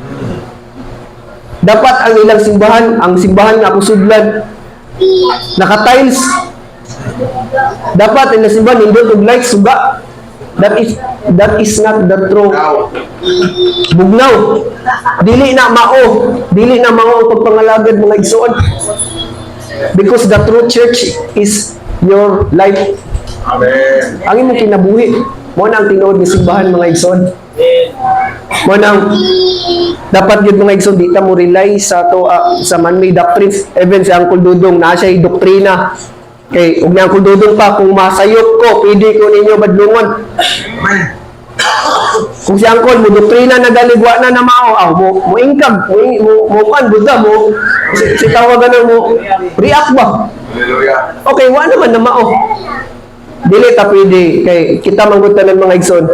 Dapat ang ilang simbahan, ang simbahan nga kusudlan naka-tiles. Dapat ang ilang simbahan nindot og lights suga. That is not the truth. Bugnaw. Dili na mao ang pagpangalagad mga igsoon. Because the true church is your life. Amen. Ang imong kinabuhi mo na ang tinuod nga simbahan mga igsoon. Mo nang dapat gyud mga igsoon di ta mo rely sa to sa man-made doctrines. Even si Uncle Dudong na siya doktrina. Kay ug ni Uncle Dudong pa kung masayop ko, pwede ko ninyo badlungon. Amen. Kung si Uncle mo doktrina na galigwa na na mao, mo ingkag, mo kan buda mo si tawagan mo react ba? Hallelujah. Okay, wa naman na mao. Dili ta pwede kay kita mangutanan mga igsoon.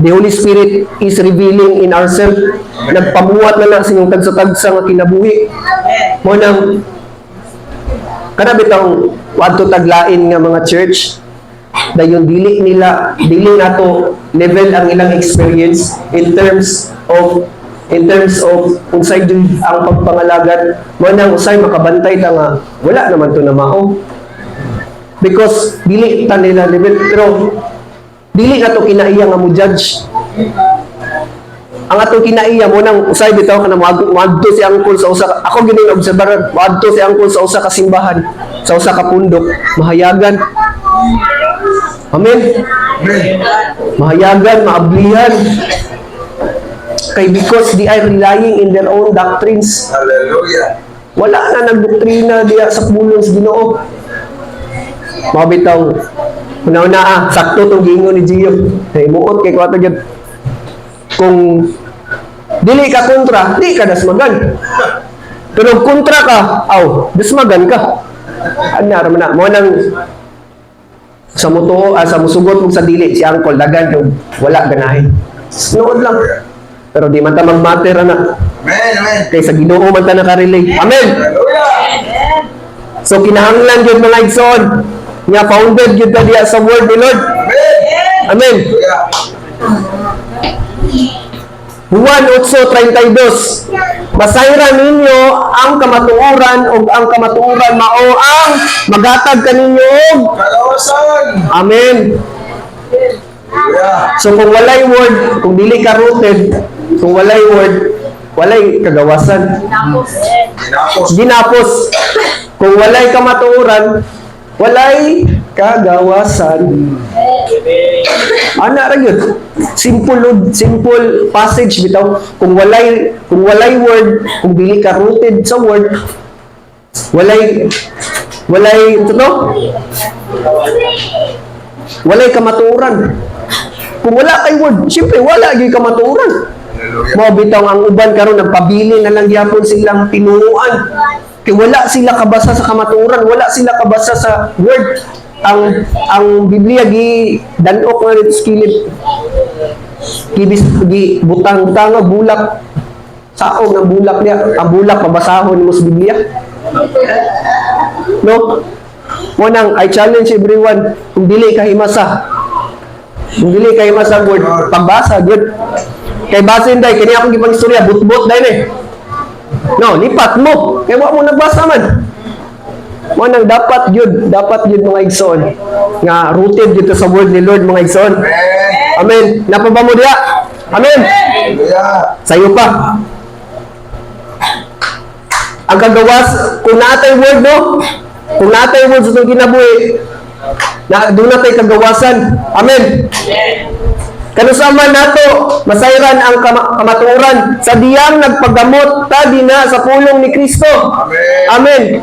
The Holy Spirit is revealing in ourselves. Nagpamuhat na sa inyong tagsa-tagsa nga kinabuhi. Mo nang kada bitang wadto taglain nga mga church dayon dili nato level ang ilang experience in terms of unsay ang pagpangalagad. Mo nang usay makabantay ta nga wala naman to na mao. Because dili ta nila level, pero dili na to kinaiya nga mo judge. Ang atong kinaiya mo nang usay bitaw kana moadto si Uncle sa usa ako gini obserbar moadto si Uncle sa usa ka simbahan, sa usa ka pundok, mahayagan. Amen. Mahayagan, maablihan. Kay because they are relying in their own doctrines. Hallelujah. Wala na nagdoktrina diya sa pulong sa Ginoo. Mabitaw. Una-una sakto tong giingon ni Gio. Kay muot kay kwato gyud. Kung dili ka kontra, di ka dasmagan. Pero kontra ka, dasmagan ka. Anar man na mo nang sa musugot mo sa dili si Uncle dagan yung wala ganahin. Nood lang. Pero di man ta mag-matter ana. Amen. Amen. Kay sa Ginoo man ta nakarelate. Amen. Hallelujah. So kinahanglan gyud mga igsoon nga founded gyud ta diya sa word ni Lord. Amen. Amen. Hallelujah. Juan 8:32. Masayran ninyo ang kamatuoran ug ang kamatuoran mao ang magatag kaninyo og Kalawasan. amen. Hallelujah. So kung walay word, kung dili ka rooted, kung walay word, walay kagawasan. Ginapos. Ginapos. Kung walay kamatuoran, walay kagawasan. Ana ra gyud. Simple passage bitaw. Kung walay word, kung dili ka rooted sa word, walay ito? Walay kamatuoran. Kung wala kay word, siyempre wala gyud kamatuoran. Hallelujah. Mo bitaw ang uban karon nagpabili na lang gyapon silang tinuruan. Kay wala sila kabasa sa kamatuoran, wala sila kabasa sa word. Ang Biblia gi danok nga dito sa kilid. Kibis gi butang bulak. Saog ng bulak niya. Ang bulak pabasahon mo sa Biblia. No? mo nang I challenge everyone, kung dili ka himasa. Kung dili ka himasa word, pagbasa gyud. Kay basin day kini akong gipang istorya but day ni. No, lipat mo. Kay wa mo nagbasa man. Mo nang dapat gyud mga igsoon nga rooted dito sa word ni Lord mga igsoon. Amen. Napaba mo diha? Amen. Hallelujah. Sayo pa. Ang kagawas, kung natay word, no? Kung natay word sa itong kinabuhi, doon natay kagawasan. Amen. Kanusaman nato, masayran ang kamaturan sa diyang nagpagamot ta na sa pulong ni Kristo. Amen.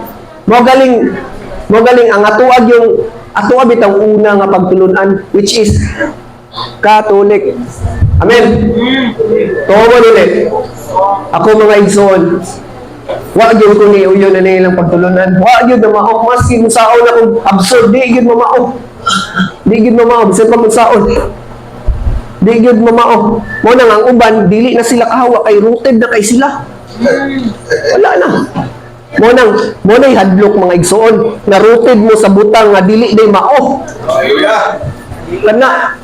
Mo galing ang atuag yung atuag bitang una nga pagtulunan, which is Catholic. Amen. Tuwa mo nila. Ako mga igsoon, wa gyud ko ni uyon na nilang pagtulunan. Wa gyud na mao maski mo saon akong absurd, di gyud mamao. Di gyud mamao bisan pa mo saon. Di gyud mamao. Mo nang ang uban dili na sila kahawa kay rooted na kay sila. Wala na. Mo nang hadlok mga igsoon na rooted mo sa butang nga dili day mao. Hallelujah. Kana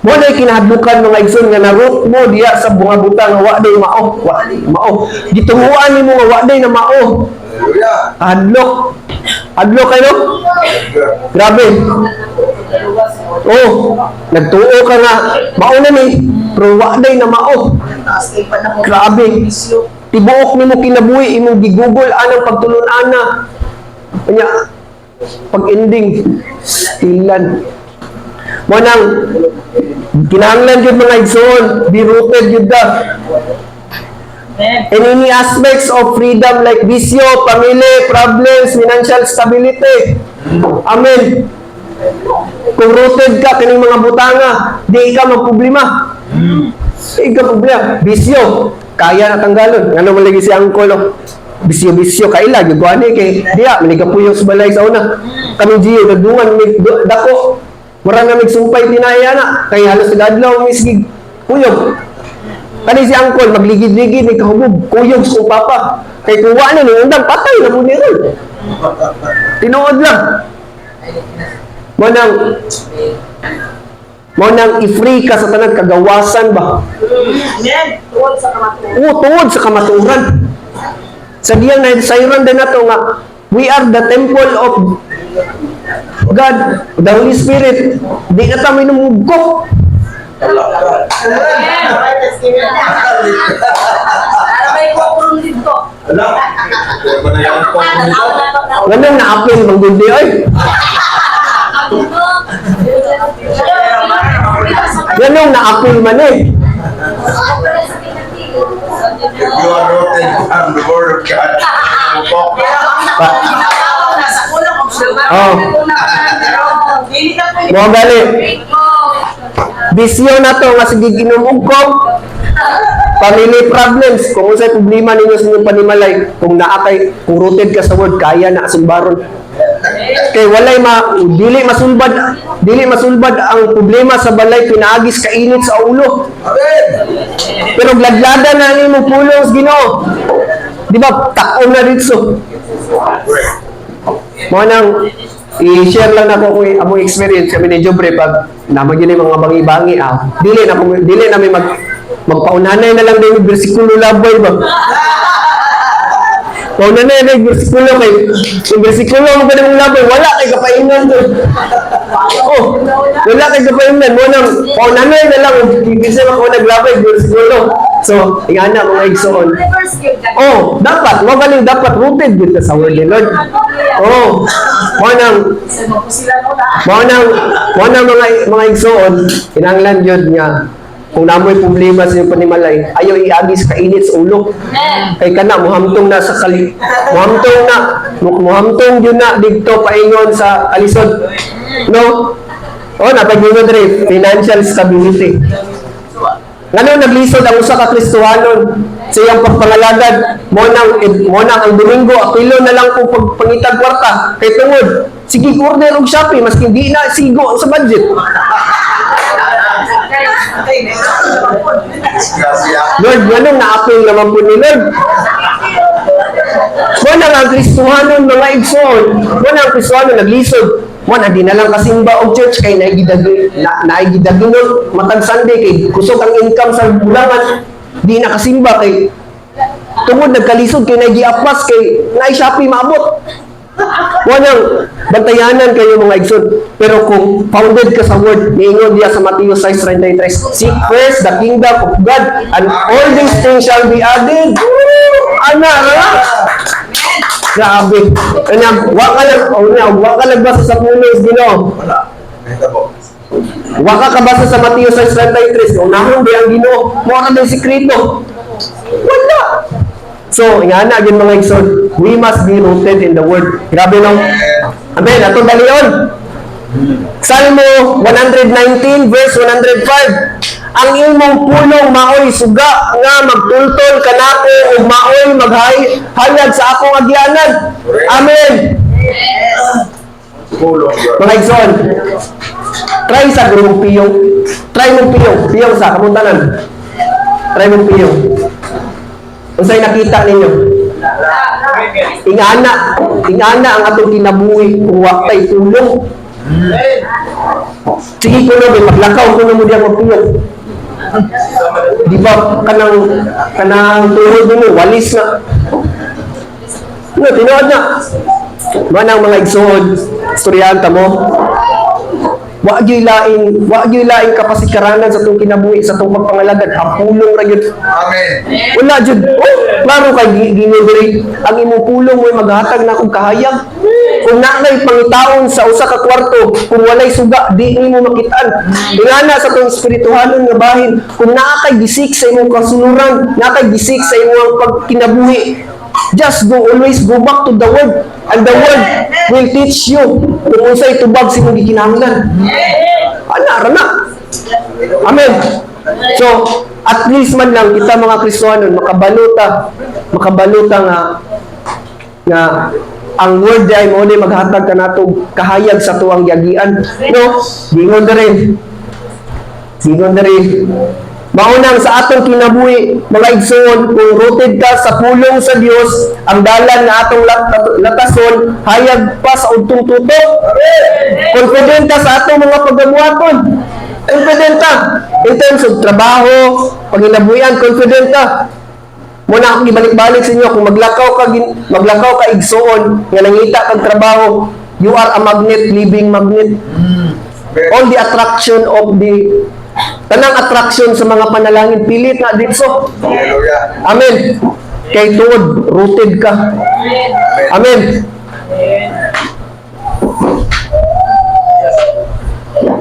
mo na kinahadlukan mga igsoon nga na-root mo diya sa bunga butang nga wa day mao. Gitunguan nimo nga wa day na mao. Hallelujah. Hadlok kayo? Grabe. Oh, nagtuo ka nga mao na ni, pero wa day na mao. Grabe. Tibuok nimo kinabuhi imong gigugol anang pagtulon-ana. Kanya pag ending stilan. Mo nang kinahanglan jud mga igsoon, be rooted jud da. In any aspects of freedom like bisyo, family, problems, financial stability. Amen. Kung rooted ka kining mga butanga, di ka magproblema. Di ka problema. Bisyo, kaya na tanggalon. Ano man lagi si Angkol, oh. Bisyo-bisyo kaila gyud ani kay diya manigapuyo sa balay sa una. Kami giyo nagdungan mig dako. Mura nga magsumpay tinaya na, kay halos nag-adlaw misgig kuyog. Kani si Angkol, magligid-ligid, may kahubog, kuyog sa papa. Kay kuwa na ni undang, patay na po niya ron. Tinuod lang. Mo nang i-free ka sa tanang kagawasan ba? Tuwod sa kamaturan. Oo, tuwod sa kamaturan. Sa diyang na-sayran din nato nga, we are the temple of God, the Holy Spirit. Di na tayo minumugkok. Ganun na-apil bang gundi, oy. Ganun na-apil man eh. If you are rooted on the word of God, Oh. Mo gali. Bisyo na to nga sige ginumog ko. Family problems, kung unsay problema ninyo sa inyong panimalay, kung naakay, kung rooted ka sa word, kaya na sumbaron. Kay walay dili masulbad ang problema sa balay pinaagis ka init sa ulo. Amen. Pero gladladan na nimo pulong sa Ginoo. Di ba? Takon na dito. Mo nang i-share lang nako ko among experience kami ni Jobre pag namagin mga bangi-bangi dili na may magpaunanay na lang din yung bersikulo laboy ba. Paunanay na yung bersikulo kay yung bersikulo mo pa ng laboy wala kay kapainan doon. Oh, wala kay kapainan mo nang paunanay na lang bisa mo naglabay bersikulo. So, ingana mga igsoon. Oh, dapat rooted dito sa word ni Lord. Oh, mo nang mga igsoon, kinahanglan jud nga kung namoy problema sa iyong panimalay, ayaw iagis ka init sa ulo. Kay kana muhamtong na sa muhamtong yun na dito paingon sa kalisod. No? Oh, napagingod rin, financial stability. Ngano naglisod ang usa ka Kristohanon sa iyang pagpangalagad mo nang ang Domingo apilo na lang kung pagpangitag kwarta kay tungod sige order og Shopee maski di na sigo sa budget. Lord, ganun na-apil naman po ni Lord. Mo Mo na ang Kristohanon mga igsoon. Mo na ang Kristohanon naglisod. Mo na di na lang kasimba og church kay naigidaginon matag Sunday kay kusog ang income sa bulangan. Di na kasimba kay tungod nagkalisod kay nagiapas kay naay Shopee maabot. Wanang bantayanan kayo mga igsoon. Pero kung founded ka sa word, niingon diya sa Mateo 6:33, seek first the kingdom of God and all these things shall be added. Ana, grabe. Kanya, wa ka nagbasa sa pulos, Ginoo. Wala. Ito po. Wa ka kabasa sa Mateo 6:33, unahon di ang Ginoo. Mo ka ng sikreto. Wala. So, ingana gyud mga igsoon, we must be rooted in the word. Grabe no? Amen. Atong dalion. Salmo 119 verse 105. Ang imong pulong maoy suga nga magtultol kanako ug maoy maghayag sa akong agyanan. Amen. Pulong. Mga igsoon, try sa grumong piyong. Try mong piyong. Piyong sa kamuntanan. Try mong piyong. Unsay nakita ninyo? Ingana ang atong kinabuhi kung wa tay tulong. Sige kuno maglakaw kuno mo diyan magpiyong. Di ba kanang tuhod mo walis na. No, tinuod na. Manang mga igsoon, istoryahan ta mo. Wa gyud laing kapasikaranan sa atong kinabuhi sa atong pagpangalagad, hapulong ra gyud. Amen. Wala jud. Oh, klaro kay gingon diri ang imong pulong mo'y maghatag na kog kahayag. Kung naay pangitaon sa usa ka kwarto, kung walay suga, di nimo makitaan. Ingana sa atong espirituhanon nga bahin, kung naa kay gisik sa imong kasuluran, naa kay gisik sa imong pagkinabuhi, just always go back to the word, and the word will teach you kung unsay tubag sa imong gikinahanglan. Ana ra na. Amen. So, at least man lang kita mga Kristohanon makabaluta nga ang word ay mo ni maghatag kanato kahayag sa tuwang yagian. No, gingon diri. Maunang sa atong kinabuhi, mga igsoon, kung rooted ka sa pulong sa Dios, ang dalan na atong latason, hayag pa sa udtong tutok. Confident ka sa atong mga paggabuhaton. Confident ka. In terms of trabaho, panginabuhian, confident ka. Muna akong ibalik-balik sa inyo, kung maglakaw ka igsoon, nga nangita kang trabaho, you are a magnet, living magnet. All the attraction of the tanang attraction sa mga panalangin pilit na dito. Hallelujah. Amen. Kay tuod rooted ka. Amen.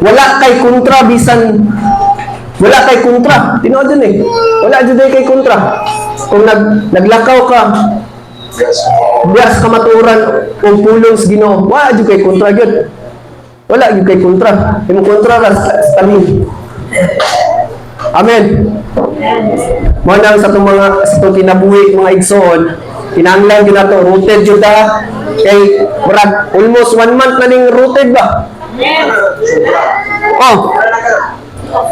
Wala kay kontra bisan wala kay kontra. Tinuod din eh. Wala jud kay kontra. Kung naglakaw ka, Yes. bias kamaturan o pulong sa Ginoo, wala jud kay kontra gyud. Wala jud kay kontra. Imong kontra ra sa talim. Amen. Mo nang sa itong kinabuhi mga igsoon, kinahanglan gyud nato rooted jud ta kay murag almost 1 month na ning rooted ba? Oh.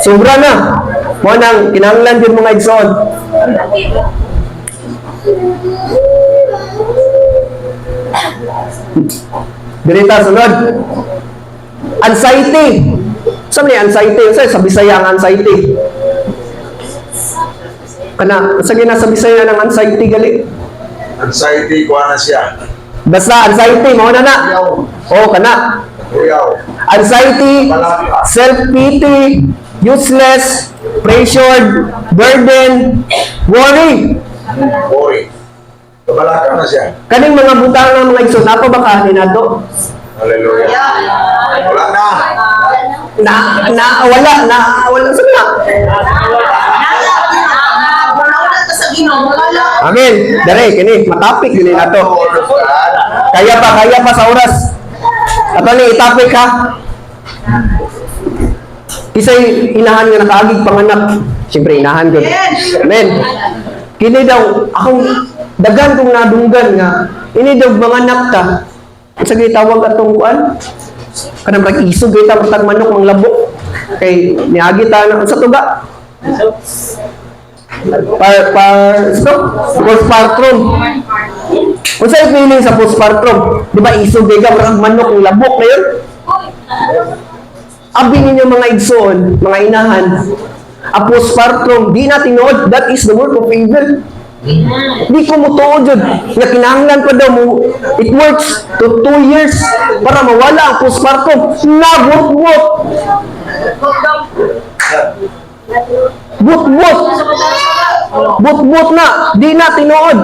Sobra na. Mo nang kinahanglan jud mga igsoon. Dirita sunod. Anxiety. Sa may anxiety, sa Bisaya ang anxiety. Kana, sa gina sa Bisaya ng anxiety gali. Anxiety, kuha na siya. Basta anxiety, mao na na. Oh, kana. Kuyaw. Anxiety, self-pity, useless, pressured, burden, worry. Worry. Kabalaka na siya. Kaning mga butang ng mga igsoon, ato ba kanin nato? Hallelujah. Wala na. Wala sa na. Amen. Dere, kini matapik gini nato. Kaya pa sa oras. Ato ni itapik ha. Kisay inahan nga nakaagig panganak. Siyempre inahan ko. Amen. Kini daw akong dagan kong nadunggan nga ini daw manganak ta. Sa gitawag atong kuan. Kanang rag isog kita matag manok mang labok. Kay niagi ta na sa tuga. Postpartum. Kung sa'yo feeling sa postpartum, di ba isog ka, marang manok, yung labok na yun? Abi ninyo mga igsoon, mga inahan, a postpartum, di na tinuod, that is the work of evil. Di ko mo tuod yun, nga kinahanglan pa daw mo, it works to 2 years para mawala ang postpartum. Nabot-bot! But-but! But-but na, di na tinuod.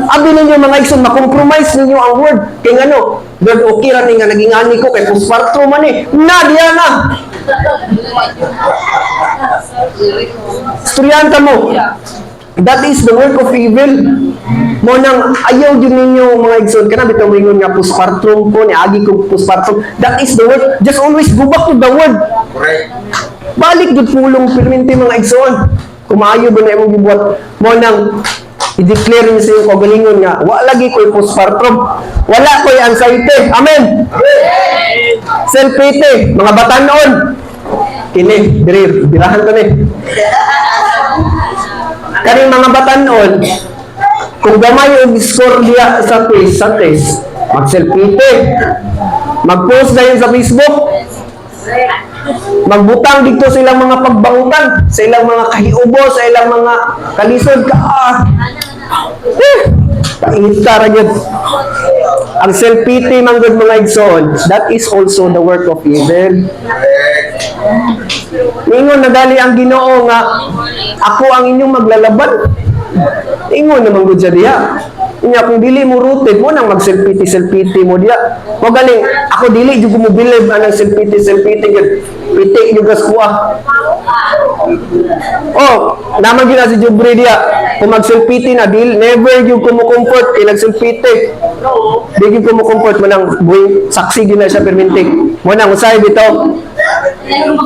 Abi ninyo mga igsoon, makompromise ninyo ang word. Kaya ano, Lord, okay ra ni nga naging ani ko kay postpartum man eh. Na, diya na! Estudyanta mo, that is the work of evil. Mo nang ayaw din ninyo mga igsoon, kana bitaw mo ingon nga postpartum ko, ni agi ko postpartum. That is the word. Just always go back to the word. Correct. Balik jud pulong perminti mga igsoon. Kung maayo ba na imong gibuhat, mo nang i-declare niyo sa iyong kagalingon nga, wala lagi ko'y postpartum. Wala ko'y anxiety. Amen! Self-pity, mga batanon. Kini, diri, birahan ko ni. Kaning mga batanon, kung gamay yung score diya sa test, mag-self-pity. Mag-post na yun sa Facebook. Magbutang dito sa ilang mga pagbangutan, sa ilang mga kahiubo, sa ilang mga kalisod ka. Paingit ka ra gyud. Ang self-pity man gud mga igsoon, that is also the work of evil. Ingon na dali ang Ginoo nga ako ang inyong maglalaban. Ingon naman gud siya diha. Inya kung dili mo rooted mo nang mag-self-pity mo diya. Mo galing ako dili jud mo believe anang self-pity gud. Piti jud gas kuha. Oh, naman gina si Jubri diya. Kung mag-self-pity na never jud ko mo comfort kay nag-self-pity. Di jud ko mo comfort mo nang buhay saksi gina siya permintik. Mo nang usay bitaw.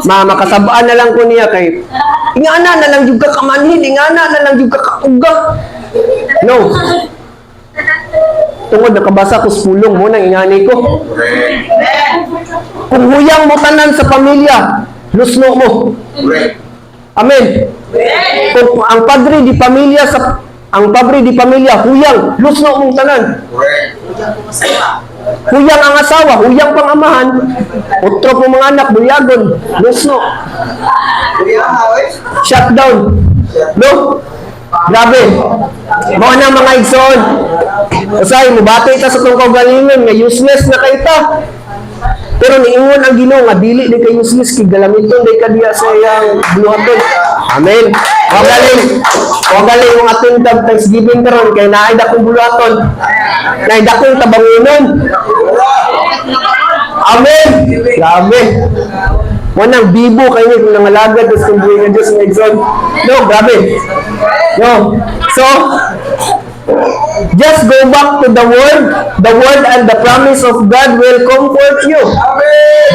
Makasabaan na lang ko niya kay ingana na lang jud ka kamanhid, ingana na lang jud ka kauga. No. Tungod nakabasa ko sa pulong mo nang ingani ko. Kung huyang mo tanan sa pamilya, lusno mo. Amen. Kung ang padre di pamilya huyang, lusno mong tanan. Huyang ang asawa, huyang pang amahan, utro po mga anak, bulyagon, lusno. Shutdown. No? Grabe. Mga na mga igsoon. Usay, mubati ta sa itong kaugalingon nga useless na kayo ta. Pero niingon ang Ginoo nga dili di kay useless kay galamiton di ka diya sa iyang buhaton. Amen. Wa galing yung ating Thanksgiving karon kay naay dakong buhaton. Naay dakong tabangunon. Amen. Grabe. Wanang bibo kayo kung nangalagad sa kung buhay ng Diyos ng Exxon. No, grabe. No. So, just go back to the word and the promise of God will comfort you.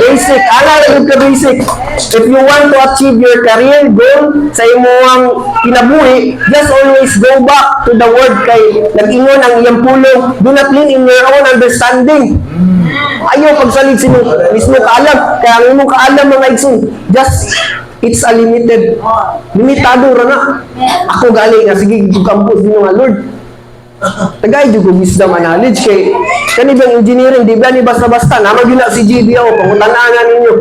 Basic. Ala ka basic. If you want to achieve your career goal sa imong kinabuhi, just always go back to the word kay nag-ingon ang iyang pulong. Do not lean in your own understanding. Ayaw pagsalig sa mismo kaalam. Kaya ang imong kaalam mga igsoon, just it's a limited. Limitado ra na. Ako galing nga sige campus din nga Lord. Tagay jud og wisdom and knowledge kay kanibang engineering di ba ni basta-basta naman gyud na si GD ako pangutan-ana ninyo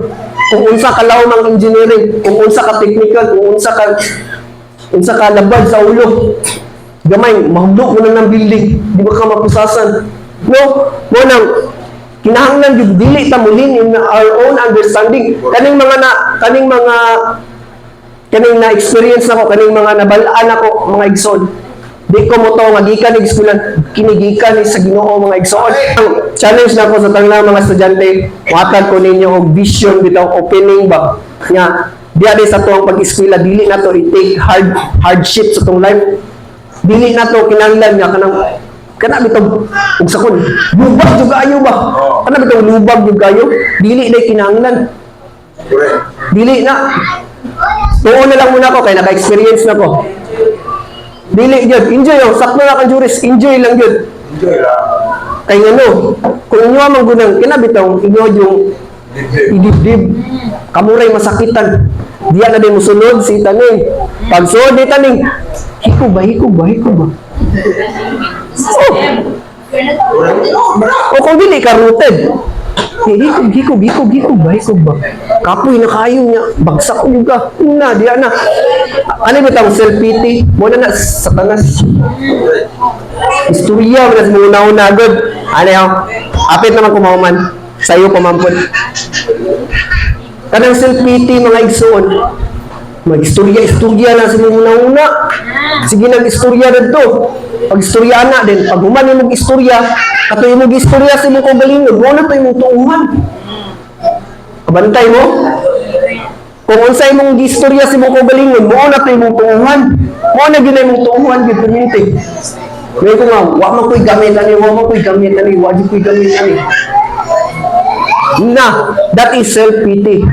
kung unsa ka lawom ang engineering, kung unsa ka technical, kung unsa ka labad sa ulo. Gamay mahudlo mo na ng building, di ba ka mapusasan. No, mo nang kinahanglan jud dili ta mulin in our own understanding. Kaning na experience nako, kaning mga nabal-an ako mga igsoon. Di ko mo to magikan ig eskwelahan, kinigikan sa Ginoo mga igsoon. Ang challenge na ko sa tanang mga estudyante, muhatag ko ninyo og vision bitaw opening ba nga diya sa tuwang pag-eskwela dili na to i-take hardship sa tong life. Dili na to kinahanglan nga kana bitaw ug sakon lubag jud kayo ba? Kana bitaw lubag jud kayo? Dili na kinahanglan. Dili na. Tuon na lang muna ko kay naka-experience na ko. Dili jud, enjoy lang, sakto na kang juris, enjoy lang jud. Enjoy lang. Kay ngano, kung inyo man gunang kinabitaw inyo yung idibdib, kamuray masakitan. Diya na din musunod si taning. Pag sunod ni taning, hiko ba? O kung dili ka rooted, hikog ba? Kapoy na kayo niya, bagsak ko juga. Na, diya na. Ano ba itong self-pity? Muna na, satanas. Istorya, wala sa mga una agad. Ano yung, apit naman kumaman. Sa'yo pamampun. Kanang self-pity, mga igsoon. Mag-istorya na sa mga una. Sige, nag-istorya na to. Pag-istorya na din. Pag human yung mag-istorya, kato yung mag-istorya sa mga kagalingod, muna to yung mga tuungan. Kabantay mo? Kung unsay mong gistorya sa mga kagalingod, muna to yung mga tuungan. Muna gina yung mga tuungan, gipininte. Ngayon ko nga, wak man ko'y gamit ani, wajib ko'y gamit ani. Na, that is self-pity.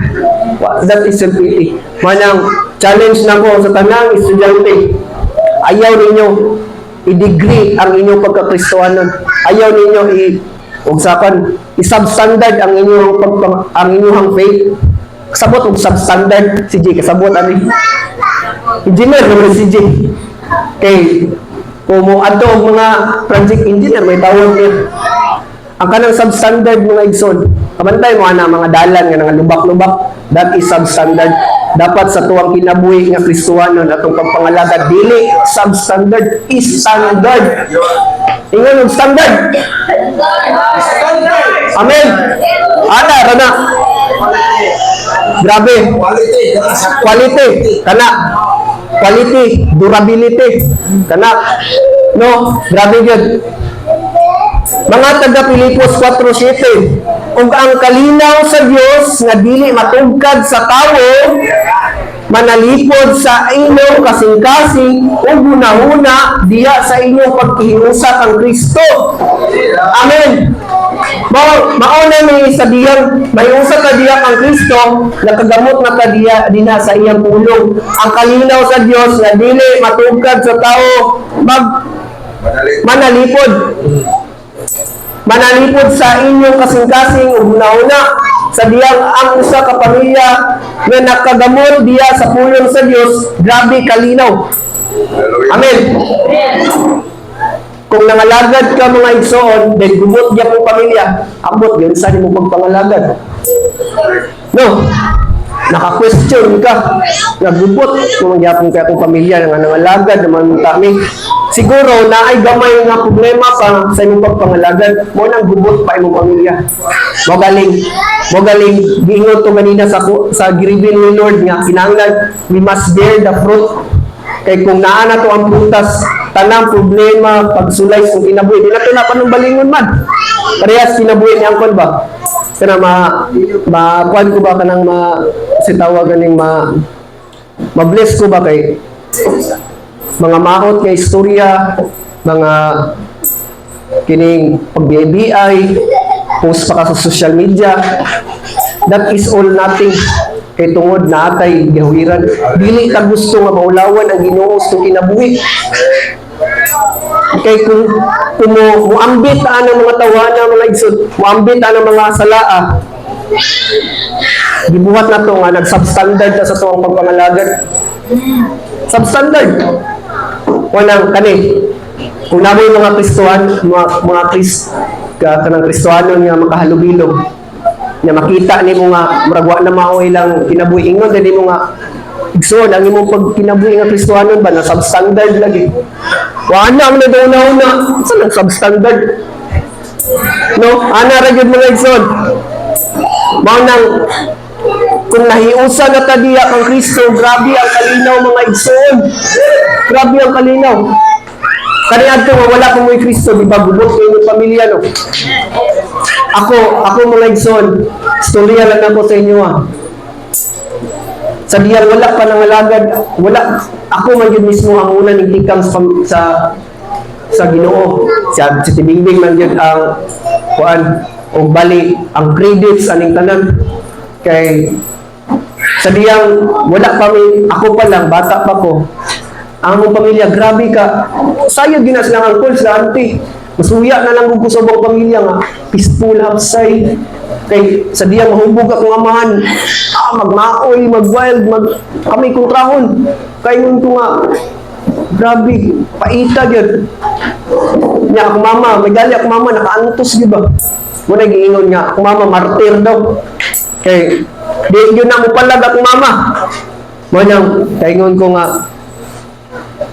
That is self-pity. Manang challenge na ko sa tanang estudyante. Ayaw ninyo i-degree ang inyong pagkakristohanon. Ayaw ninyo i-substandard ang inyong faith. Kasabot og substandard si J, kasabot ani. Engineer naman si J. Kay kung mo ato og mga project engineer may tawag niya. Ang kanang substandard mga igsoon, kabantay mo ana mga dalan nga nga lubak-lubak, that is substandard. Dapat sa tuwang kinabuhi nga Kristohanon atong pagpangalagad dili substandard, is standard. Ingon og standard. Amen. Ana kana. Grabe. Quality. Kana. Quality, durability. Kana. No, grabe gyud. Mga taga Pilipos 4:7, ug ang kalinaw sa Dios nga dili matugkad sa tawo manalipod sa inyong kasing-kasing ug hunahuna diya sa inyong pagkihiusa kang Kristo. Amen. Mauna ni sa diyang may usa ka diya kang Kristo nakagamot na ka diya dinha sa iyang pulong. Ang kalinaw sa Dios nga dili matugkad sa tawo manalipod sa inyong kasing-kasing ug hunahuna sa diyang ang usa ka pamilya nga nakagamot diya sa pulong sa Dios. Grabe kalinaw. Amen. Kung nangalagad ka mga igsoon, dahil gumot diya kong pamilya, abot yun sa mo pagpangalagad. No? Naka-question ka, nagubot kung magyapon ka akong pamilya nga nangalagad naman kami. Siguro na ay gamay nga problema pa sa inyong pagpangalagad, mo nang gubot pa imong pamilya. Magaling, giingon to ganina sa giribin ni Lord nga, kinahanglan, we must bear the fruit. Kay kung naa na to ang prutas, tanang problema, pagsulay kung kinabuhi, di na to na panumbalingon man. Parehas kinabuhi ni Angkol ba? Kana kuan ko ba kanang sitawa ganing ma-bless ko ba kay mga maot nga istorya, mga kining pag-BI, post pa ka sa social media, that is all nothing. Kay tungod na atay gawiran, dili ka gusto nga maulawan ang Ginoo sa kinabuhi. Kay kung muambit ang mga tawanan mga igsod, muambit ang mga salaa, gibuhat na to nga nag-substandard na sa tuwang pagpangalagad. Substandard. Unang kani, kung namoy mga Kristohan, kanang Kristohanon nga makahalubilog, nga makita ni mo nga muragwa na mao ilang kinabuhi ingon dili mo nga igsoon ang imong pagkinabuhi nga Kristohanon ba na substandard lagi. Wa na man daw una sa nang substandard. No, ana ra gyud mga igsoon. Mao nang kung nahiusa na ta diya kang Kristo, grabe ang kalinaw mga igsoon. Grabe ang kalinaw. Kani adto nga wala kang may Kristo, di ba gubot kayo ng pamilya no? Ako mga igsoon, storya lang ako sa inyo Sa diyang wala pa nangalagad, ako man yun mismo ang una nagtikang sa Ginoo. Si Tibingbing man yun ang o bali ang credits aning tanan kay sa diyang wala pa ako pa lang bata pa ko ang mong pamilya grabe ka sayod ginas lang ang call sa auntie Masuya na lang ko sa bang pamilya nga, peaceful, hapsay. Kay sa diya mahubog akong amahan, magmaoy, mag-wild, kami kong trahon. Kay ngun ko nga, grabe, paita yun. Nya akong mama, may gali akong mama, nakaantos, di ba? Muna giingon nga, akong mama, martir daw. Kay, di yun na mo palag akong mama. Muna, kaingon ko nga,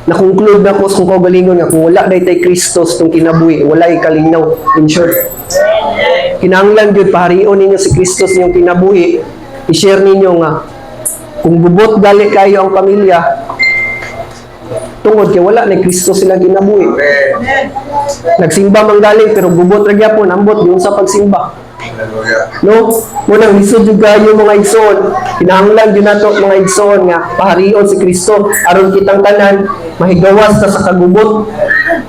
na-conclude na ko sa kung kaugalingon nga, kung wala na itay Kristos itong kinabuhi, wala kalinaw, in short. Kinahanglan yun, paharion ninyo si Kristos yung kinabuhi, i-share ninyo nga, kung bubot gali kayo ang pamilya, tungod kay wala na Kristo silang kinabuhi. Nagsimba man galing pero bubot ra gyapon ambot yung sa pagsimba. No? Munang lisod jud kayo mga igsoon. Kinahanglan gyud nato mga igsoon nga paharion si Kristo aron kitang tanan mahigawas ta sa kagubot.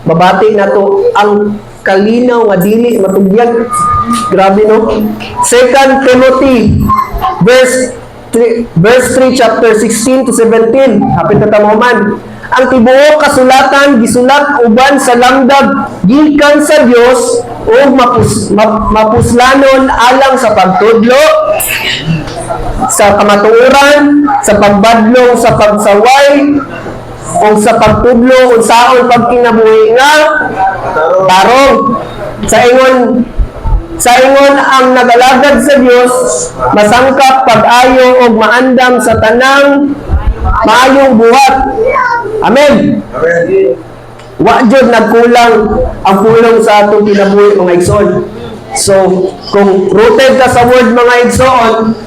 Mabati nato ang kalinaw nga dili matugyag. Grabe no? 2 Timothy verse 3 chapter 16 to 17. Hapit na tamo man. Ang tibuok kasulatan gisulat uban sa lamdag gikan sa Dios o mapuslanon alang sa pagtudlo, sa kamatuoran, sa pagbadlong, sa pagsaway, o sa pagtudlo unsaon pagkinabuhi nga tarong. Sa ingon ang nagalagad sa Dios masangkap pag-ayo og maandam sa tanang maayong buhat. Amen. Amen. Wa jud nagkulang ang pulong sa atong kinabuhi mga igsoon. So, kung rooted ka sa word mga igsoon,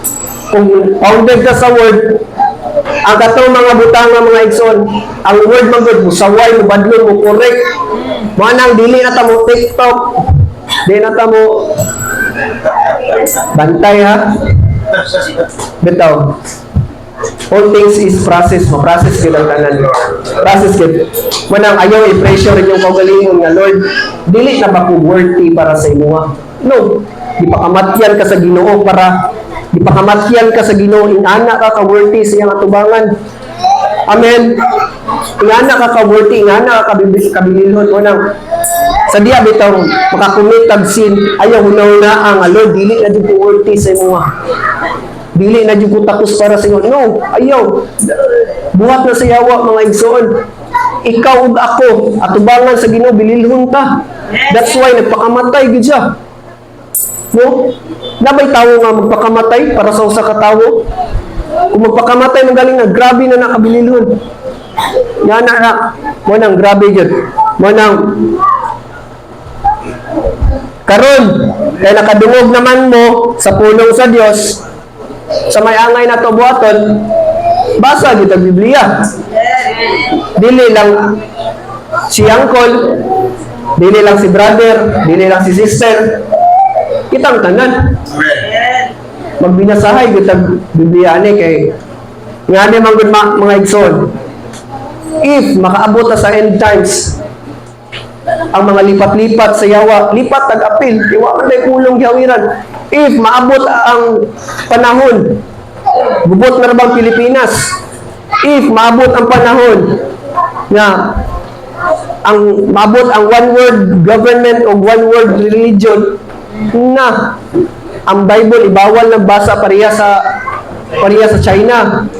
kung founded ka sa word, ang katong mga butang nga mga igsoon, ang word magud mo saway mo badlon mo correct. Mo nang dili na ta mo TikTok. Dili na ta mo bantay ha. Bitaw. All things is process mo. Process ka lang tanan. Process ka. Manang ayaw i-pressure yung kaugalingon nga, Lord, dili na ba ko worthy para sa imuha? No. Di pa kamatyan ka sa Ginoo para di pa kamatyan ka sa Ginoo ingana ka worthy sa iyang atubangan. Amen. Ingana ka worthy, ingana ka kabililhon. Manang sa diya bitaw makakumit tag sin ayaw huna-huna ang Lord, dili na di ko worthy sa imuha. Dili na dyan ko takos para sa inyo. No, ayaw. Buhat na sa yawa, mga igsoon. Ikaw ug ako, atubangan sa Ginoo, bililhon ta. That's why nagpakamatay gid siya. No? Nabay tawo nga magpakamatay para sa usa ka tawo. Kung magpakamatay ng galing na, grabe na nakabililhon. Yan na, mo nang grabe gid. Mo nang karon kay nakadungog naman mo sa pulong sa Dios. Sa may angay na to buhaton, basa gid ang Biblia. Dili lang si uncle, dili lang si brother, dili lang si sister. Kitang tanan. Magbinasahay gid ang Biblia ni kay ngani man gud mga igsoon. If makaabot ta sa end times, ang mga lipat-lipat sa yawa, lipat tag-apil, iwa man day kulong gihawiran. If maabot ang panahon, bubot na bang Pilipinas? If maabot ang panahon na maabot ang one world government o one world religion na ang Bible ibawal na basa pareha sa China.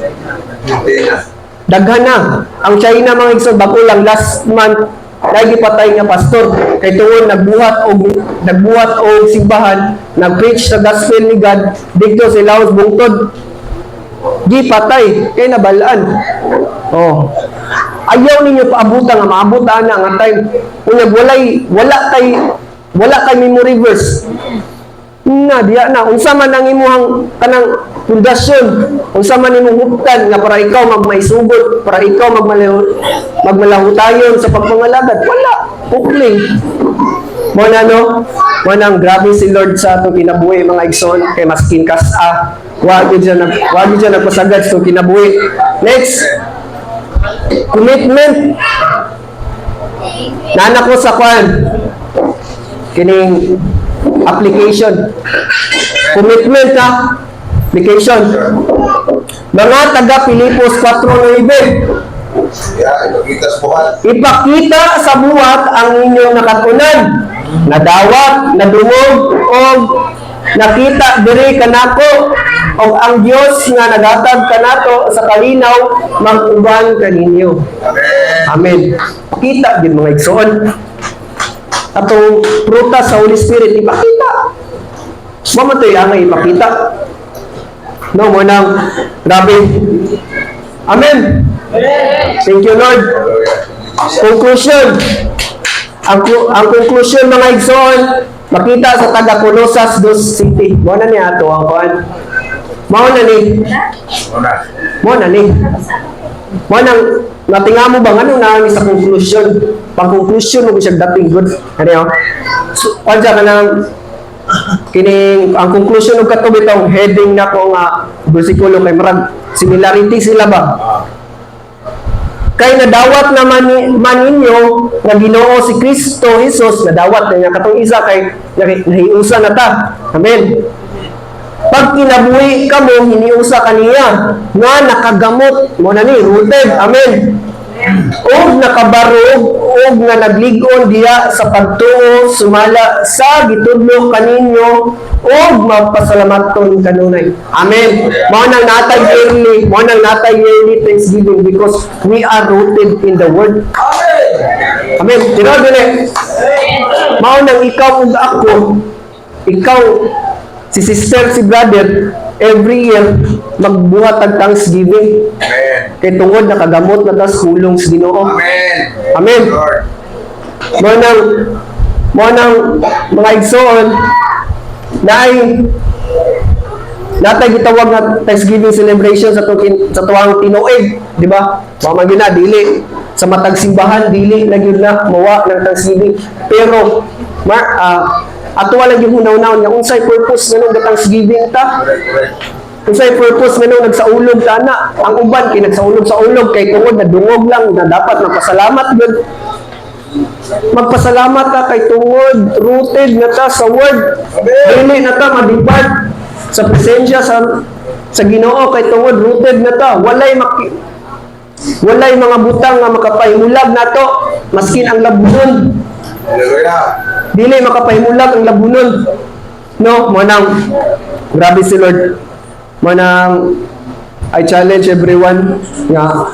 Daghan na. Ang China mga igsoon bako lang last month lagi patay nga pastor kay tungod nagbuhat og simbahan, nag-preach sa gospel ni God dito sa Laos bungtod. Di patay kay nabalaan. Oh. Ayaw ninyo paabutan nga maabot ana nga time. Unyag wala kay memory verse. Na diya na unsa man ang imong kanang pundasyon, unsa man imong huptan nga para ikaw magmaisugod, para ikaw magmalahutayon sa pagpangalagad, wala. Ukling. Mo na no, mo nang grabe si Lord sa atong kinabuhi mga igsoon kay maskin kas-a. Wag gyud siya nagpasagad sa kinabuhi. Next. Commitment. Nana ko sa kwan. Kining application. Commitment ha. Application. Mga taga Pilipos 4:9. Ya, kita sebuah. Ipakita sa buhat ang inyong nakatunan, nadawat, nadungog, o nakita diri kanako, o ang Dios nga nagatag kanato sa kalinaw, mag-uban kaninyo. Amen. Amen. Pakita din mga igsoon. Atong prutas sa Holy Spirit, ipakita. Mamatoy ang ipakita. No, mo nang grabe. Amen. Thank you, Lord. Conclusion. Ang conclusion mga igsoon, makita sa taga Colossus 2:20. Mo na niya ato ang kuan. Mao na ni. Mana? Mo na ni. Mo nang natinga mo ba anong naami sa conclusion? Pang-conclusion mo siya dating good. Ano? So, ka nang kining ang conclusion og kato bitong heading nako nga bersikulo kay marag similarity sila ba? Kay nadawat naman man ninyo nga Ginoo si Kristo Jesus, nadawat niya katong isa kay nahiusa na ta. Amen. Pag kinabuhi kamo, hiniusa kaniya nga nakagamot mo na ni rooted. Amen. Og nakabarog og nga nagligon diya sa pagtuo sumala sa gitudlo kaninyo og magpasalamaton kanunay. Amen. Mao nang natay yearly thanksgiving because we are rooted in the word. Amen. Tinaw din mao nang ikaw ug ako, ikaw si sister, si brother, every year magbuhat ang thanksgiving. Amen. Kay tungod nakagamot na tas hulong sa Ginoo. Amen. Amen. Lord. Mo nang mga igsoon natay gitawag na Thanksgiving celebration sa tuwang tinuig, di ba? Mama gina dili sa matag simbahan dili na gyud na mawa ng Thanksgiving. Pero ato wala gyud hunaw-hunaw nga unsay purpose nganong Thanksgiving ta? Correct. Unsay purpose nganong nagsaulog ta na? Ang uban kay nagsaulog sa ulog kay tungod na dungog lang na dapat magpasalamat gyud. Magpasalamat ta kay tungod rooted na ta sa word. Dili na ta madipart sa presensya sa Ginoo kay tungod rooted na ta. Walay mga butang nga makapahimulag nato maskin ang labunon. Hallelujah. Dili makapahimulag ang labunon. No, manang grabe si Lord. Manang I challenge everyone nga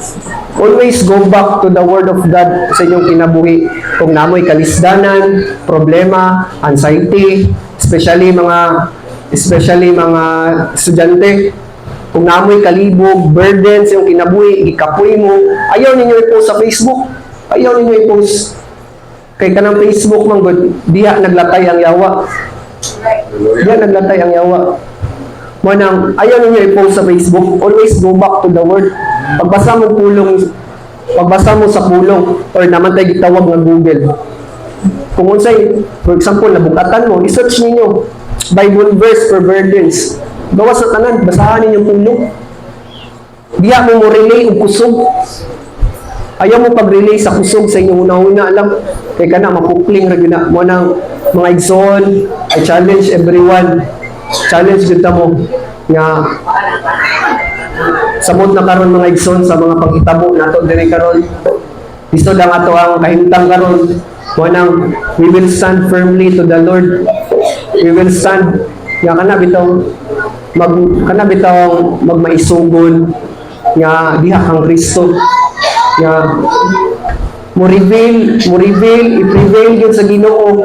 always go back to the Word of God sa inyong kinabuhi. Kung namoy kalisdanan, problema, anxiety, especially mga estudyante, kung namoy kalibog, burdens yung kinabuhi, ikapoy mo, ayaw ninyo i-post sa Facebook. Ayaw ninyo i-post. Kay kanang Facebook man good, diha naglatay ang yawa. Diha naglatay ang yawa. Manang ayaw ninyo i-post sa Facebook, always go back to the word. Pagbasa mo sa pulong or naman tayo gitawag ng Google. Kung unsay, for example, nabukatan mo, i-search ninyo Bible verse for burdens. Gawa sa tanan, basahan ninyo pulong. Diya mo relay og kusog. Ayaw mo pag-relay sa kusog sa inyong una-una lang. Kaya ka na, makupling rin na. Mo ng mga igsoon, I challenge everyone. Challenge kita mo nga samot na karon mga igsoon sa mga pagitabo nato diri karon. Gusto lang ato ang kahimtang karon. Mo nang we will stand firmly to the Lord. We will stand nga kana bitaw magmaisugon nga diha kang Kristo nga i-prevail yun sa Ginoo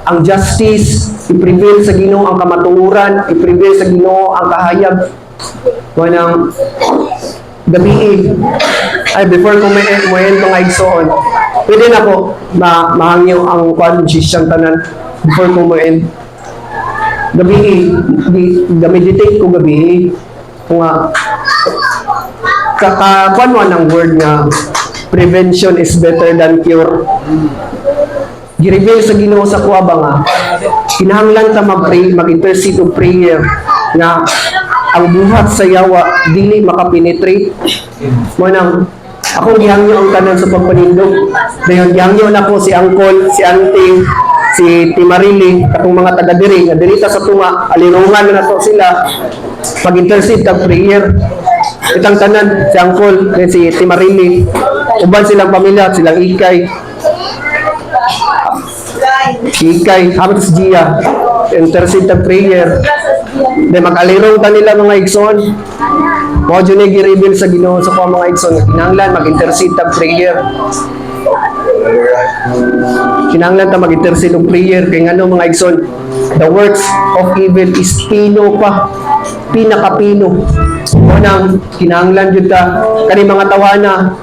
ang justice, i-prevail sa Ginoo ang kamatuoran, i-prevail sa Ginoo ang kahayag. Manang gabi ay before ko mo end mga igsoon, pwede na ko mahangyo ang conscious tanan before ko mo end. Gabi meditate ko gabi kung kakakuan ng word nga prevention is better than cure. Gi-reveal sa Ginoo sa kuha ba nga kinahanglan ta mag-intercede og prayer nga ang buhat sa yawa dili makapenetrate. Mo nang akong gihangyo ang tanan sa pagpanindog. Dayon gihangyo na ko si uncle, si auntie, si Timarili, katong mga taga diri nga dirita sa tunga, alinungan na to sila mag-intercede kag prayer. Itang tanan, si Angkol, si Timarili, uban silang pamilya, silang Ikay, habang si Gia, intercede tag prayer. Then mag-alirong ta nila mga igsoon. Mo dyan ay gi-reveal sa Ginoo sa mga igsoon. Kinahanglan mag-intercede tag prayer. Kinahanglan ta mag-intercede og prayer kay ngano mga igsoon. The works of evil is pino pa. Pinakapino. Mo nang kinahanglan jud ta kani mga tawana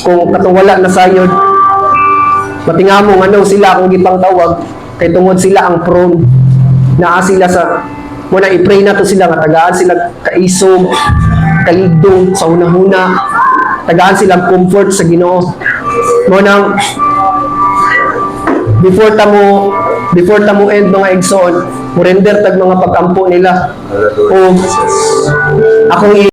kung katong wala na sayod. Matingamo ano sila kung gipang tawag kay tungod sila ang prone. Naa sila sa muna i-pray na to sila nga tagaan sila kaisog, kaligdong sa hunahuna, tagaan sila comfort sa Ginoo. Mo nang before ta mo end mga igsoon, mo render tag mga pag-ampo nila. O akong